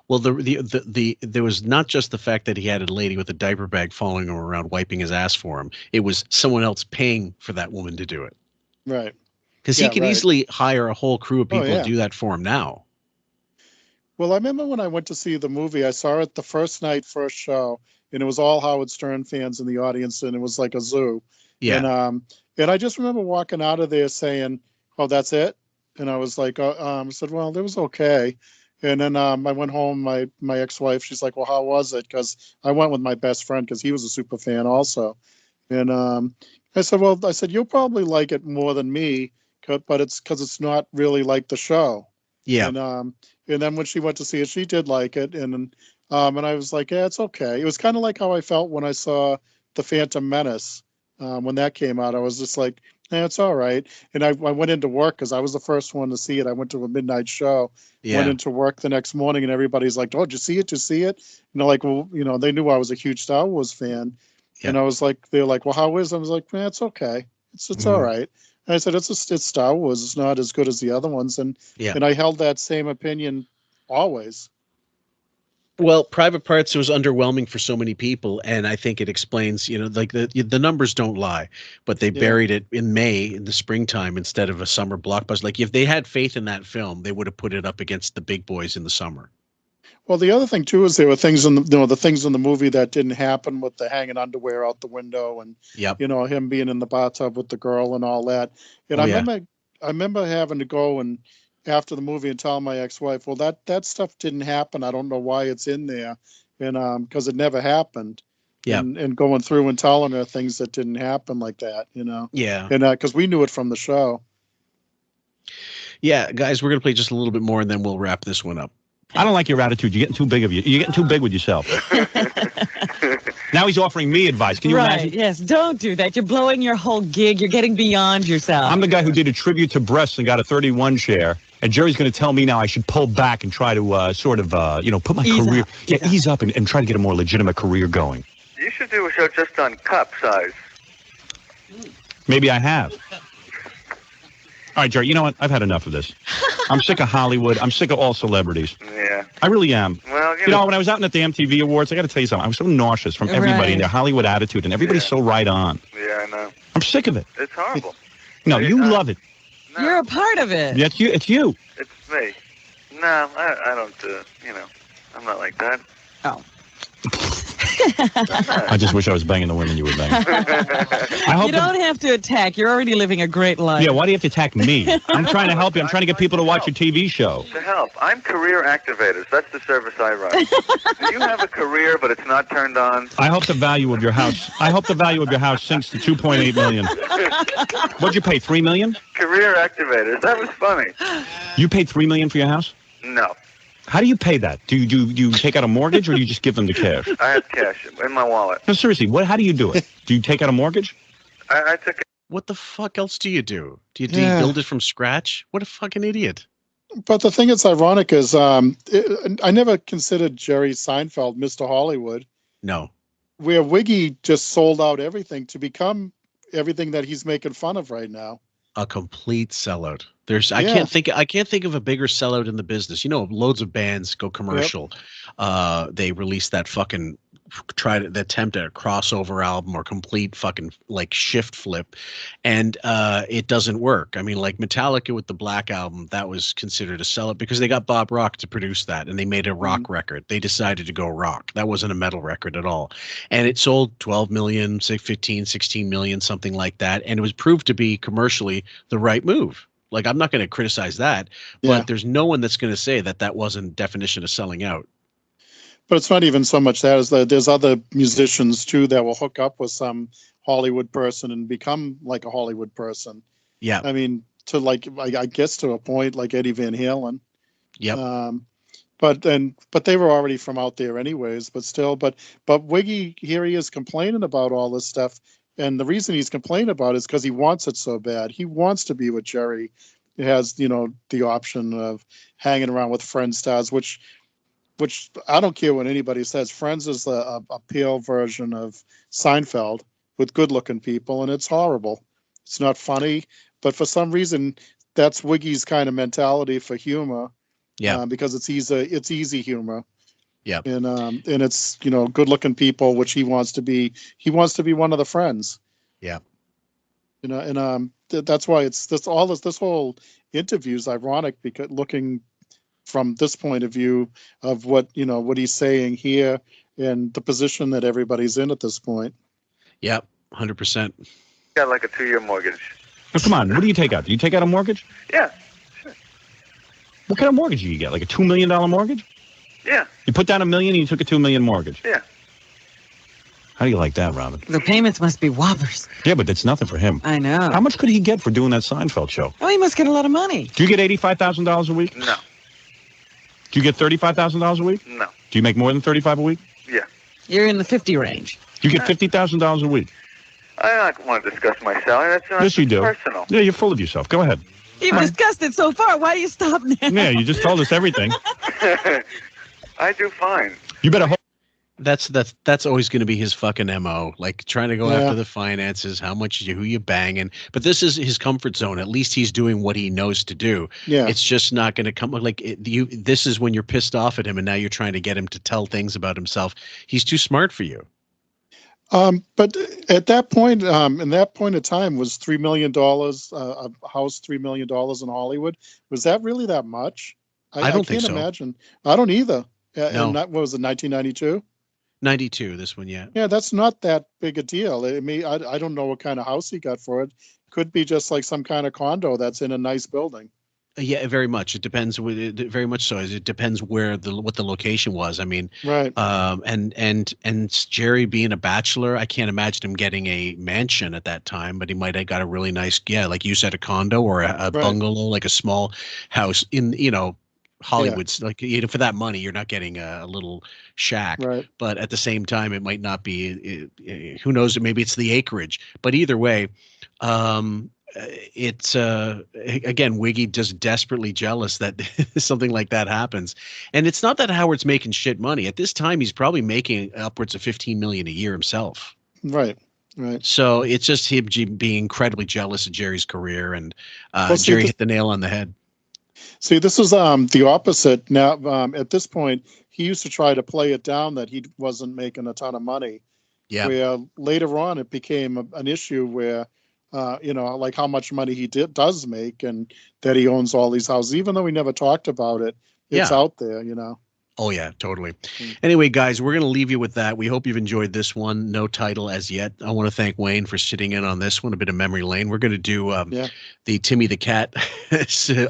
Well, there was not just the fact that he had a lady with a diaper bag following him around wiping his ass for him. It was someone else paying for that woman to do it. Right. Because he can easily hire a whole crew of people to do that for him now. Well, I remember when I went to see the movie, I saw it the first night, first show, and it was all Howard Stern fans in the audience, and it was like a zoo. Yeah. And I just remember walking out of there saying, "Oh, that's it?" And I was like, I said, "Well, it was okay." And then I went home. My ex-wife, she's like, "Well, how was it?" Because I went with my best friend, because he was a super fan also. And I said, "Well, you'll probably like it more than me, but it's because it's not really like the show." Yeah. And then when she went to see it, she did like it, and I was like, "Yeah, it's okay." It was kind of like how I felt when I saw The Phantom Menace when that came out. I was just like, "Yeah, it's all right." And I went into work because I was the first one to see it. I went to a midnight show, went into work the next morning, and everybody's like, "Oh, did you see it? Did you see it?" And they're like, "Well, you know," they knew I was a huge Star Wars fan, and I was like, they're like, "Well, how is it?" I was like, "Man, it's okay. It's all right." And I said, it's Star Wars. It's not as good as the other ones. And I held that same opinion always. Well, Private Parts was underwhelming for so many people, and I think it explains, you know, like the numbers don't lie, but they buried it in May, in the springtime, instead of a summer blockbuster. Like, if they had faith in that film, they would have put it up against the big boys in the summer. Well, the other thing too is there were things in the things in the movie that didn't happen, with the hanging underwear out the window, and you know, him being in the bathtub with the girl and all that. And I remember having to go and after the movie and tell my ex-wife, "Well, that stuff didn't happen. I don't know why it's in there," and because it never happened. Yeah. And going through and telling her things that didn't happen like that, you know. Yeah. And because we knew it from the show. Yeah, guys, we're gonna play just a little bit more, and then we'll wrap this one up. I don't like your attitude. You're getting too big of you. You're getting too big with yourself. Now he's offering me advice. Can you imagine? Yes, don't do that. You're blowing your whole gig. You're getting beyond yourself. I'm the guy who did a tribute to breasts and got a 31 share. And Jerry's going to tell me now I should pull back and try to sort of, put my career, ease up and try to get a more legitimate career going. You should do a show just on cup size. Maybe I have. All right, Jerry, you know what? I've had enough of this. I'm sick of Hollywood. I'm sick of all celebrities. Yeah. I really am. Well, you know, when I was out at the MTV Awards, I got to tell you something. I was so nauseous from everybody and their Hollywood attitude, and everybody's so right on. Yeah, I know. I'm sick of it. It's horrible. No, you love it. No. You're a part of it. Yeah, it's you. It's you. It's me. No, I don't. I'm not like that. Oh. I just wish I was banging the women you were banging. You don't have to attack. You're already living a great life. Yeah, why do you have to attack me? I'm trying to help you. I'm trying to get people to watch your TV show. To help. I'm career activators. That's the service I run. Do you have a career, but it's not turned on? I hope the value of your house. Sinks to 2.8 million. What'd you pay? $3 million? Career activators. That was funny. You paid $3 million for your house? No. How do you pay that? Do you take out a mortgage or do you just give them the cash? I have cash in my wallet. No, seriously, how do you do it? Do you take out a mortgage? I took it. What the fuck else do you do? Do you build it from scratch? What a fucking idiot. But the thing that's ironic is I never considered Jerry Seinfeld Mr. Hollywood. No. Where Wiggy just sold out everything to become everything that he's making fun of right now. A complete sellout. I can't think of a bigger sellout in the business. You know, loads of bands go commercial. Yep. They release that fucking attempt at a crossover album or complete fucking like shift flip, and it doesn't work. I mean, like Metallica with the Black Album, that was considered a sellout because they got Bob Rock to produce that, and they made a rock record. They decided to go rock. That wasn't a metal record at all, and it sold 12 million, 15, 16 million, something like that, and it was proved to be commercially the right move. Like, I'm not going to criticize that, but there's no one that's going to say that wasn't definition of selling out. But it's not even so much that as there's other musicians too that will hook up with some Hollywood person and become like a Hollywood person. Yeah. I mean, to like, I guess to a point like Eddie Van Halen. Yep. But they were already from out there anyways, but still, but Wiggy, here he is complaining about all this stuff. And the reason he's complaining about it is because he wants it so bad. He wants to be with Jerry. He has, the option of hanging around with Friends stars, which I don't care what anybody says. Friends is a pale version of Seinfeld with good-looking people, and it's horrible. It's not funny, but for some reason, that's Wiggy's kind of mentality for humor. Yeah, because it's easy humor. Yeah, and it's good-looking people, which he wants to be. He wants to be one of the Friends. Yeah, and that's why it's this whole interview is ironic because looking from this point of view of what he's saying here and the position that everybody's in at this point. Yeah, 100%. Got like a 2-year mortgage. Oh, come on, what do you take out? Do you take out a mortgage? Yeah, sure. What kind of mortgage do you get? Like a $2 million mortgage? Yeah. You put down $1 million and you took a $2 million mortgage? Yeah. How do you like that, Robin? The payments must be whoppers. Yeah, but that's nothing for him. I know. How much could he get for doing that Seinfeld show? Oh, he must get a lot of money. Do you get $85,000 a week? No. Do you get $35,000 a week? No. Do you make more than $35 a week? Yeah. You're in the 50 range. Do you get $50,000 a week? I don't want to discuss my salary. That's yes, you do. Personal. Yeah, you're full of yourself. Go ahead. You've discussed it so far. Why do you stop now? Yeah, you just told us everything. I do fine. You better hope. That's always going to be his fucking MO, like trying to go after the finances, who you banging. But this is his comfort zone. At least he's doing what he knows to do. Yeah. It's just not going to come like this is when you're pissed off at him and now you're trying to get him to tell things about himself. He's too smart for you. But at that point, in that point of time, was $3 million a house, $3 million in Hollywood? Was that really that much? I don't think so. I can't imagine. I don't either. No. And what was it, 1992? 92, this one, yeah. Yeah, that's not that big a deal. I mean, I don't know what kind of house he got for it. Could be just like some kind of condo that's in a nice building. Yeah, very much. It depends. Very much so. It depends what the location was. I mean, right. And Jerry being a bachelor, I can't imagine him getting a mansion at that time. But he might have got a really nice, like you said, a condo or a bungalow, like a small house in Hollywood's like for that money, you're not getting a little shack. Right. But at the same time, it might not be. Who knows? Maybe it's the acreage. But either way. It's again, Wiggy just desperately jealous that something like that happens. And it's not that Howard's making shit money. At this time, he's probably making upwards of $15 million a year himself. Right. So it's just him being incredibly jealous of Jerry's career, and Jerry hit the nail on the head. See, this is the opposite. Now, at this point, he used to try to play it down that he wasn't making a ton of money. Yeah. Where later on it became an issue where, like how much money he does make and that he owns all these houses, even though he never talked about it. It's out there, Oh, yeah, totally. Anyway, guys, we're going to leave you with that. We hope you've enjoyed this one. No title as yet. I want to thank Wayne for sitting in on this one, a bit of memory lane. We're going to do the Timmy the Cat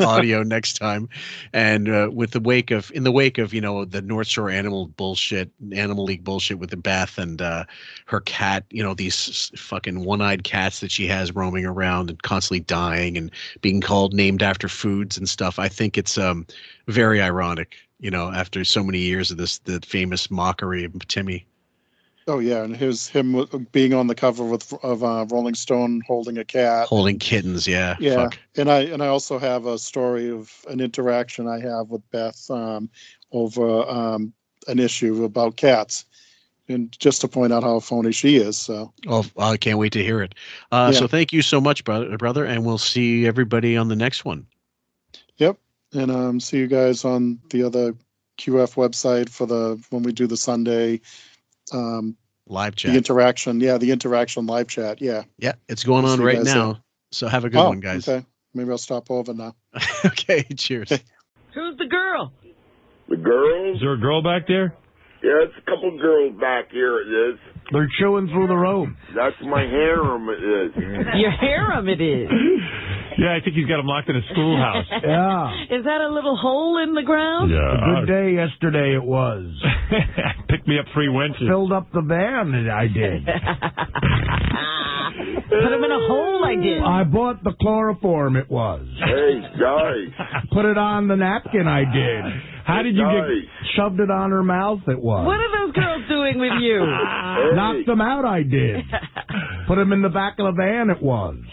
audio next time. And in the wake of, the North Shore Animal League bullshit with the Beth and her cat, these fucking one-eyed cats that she has roaming around and constantly dying and being named after foods and stuff. I think it's very ironic. After so many years of the famous mockery of Timmy. Oh yeah, and him being on the cover of Rolling Stone holding a cat, holding kittens. Yeah. Fuck. And I also have a story of an interaction I have with Beth over an issue about cats, and just to point out how phony she is. So. Oh, I can't wait to hear it. So thank you so much, brother, and we'll see everybody on the next one. Yep. And see you guys on the other QF website for when we do the Sunday live chat. The interaction live chat. Yeah. Yeah, it's going on right now. So have a good one, guys. Okay. Maybe I'll stop over now. Okay, cheers. Who's the girl? The girls? Is there a girl back there? Yeah, it's a couple girls back here, it is. They're chewing through the robe. That's my harem, it is. Your harem, it is. Yeah, I think he's got him locked in a schoolhouse. Yeah. Is that a little hole in the ground? Yeah. A good day yesterday it was. Picked me up 3 wenches. Filled up the van, I did. Put him in a hole, I did. I bought the chloroform, it was. Hey, guys. Put it on the napkin, I did. How did you get shoved it on her mouth, it was. What are those girls doing with you? Knocked them out, I did. Put them in the back of the van, it was.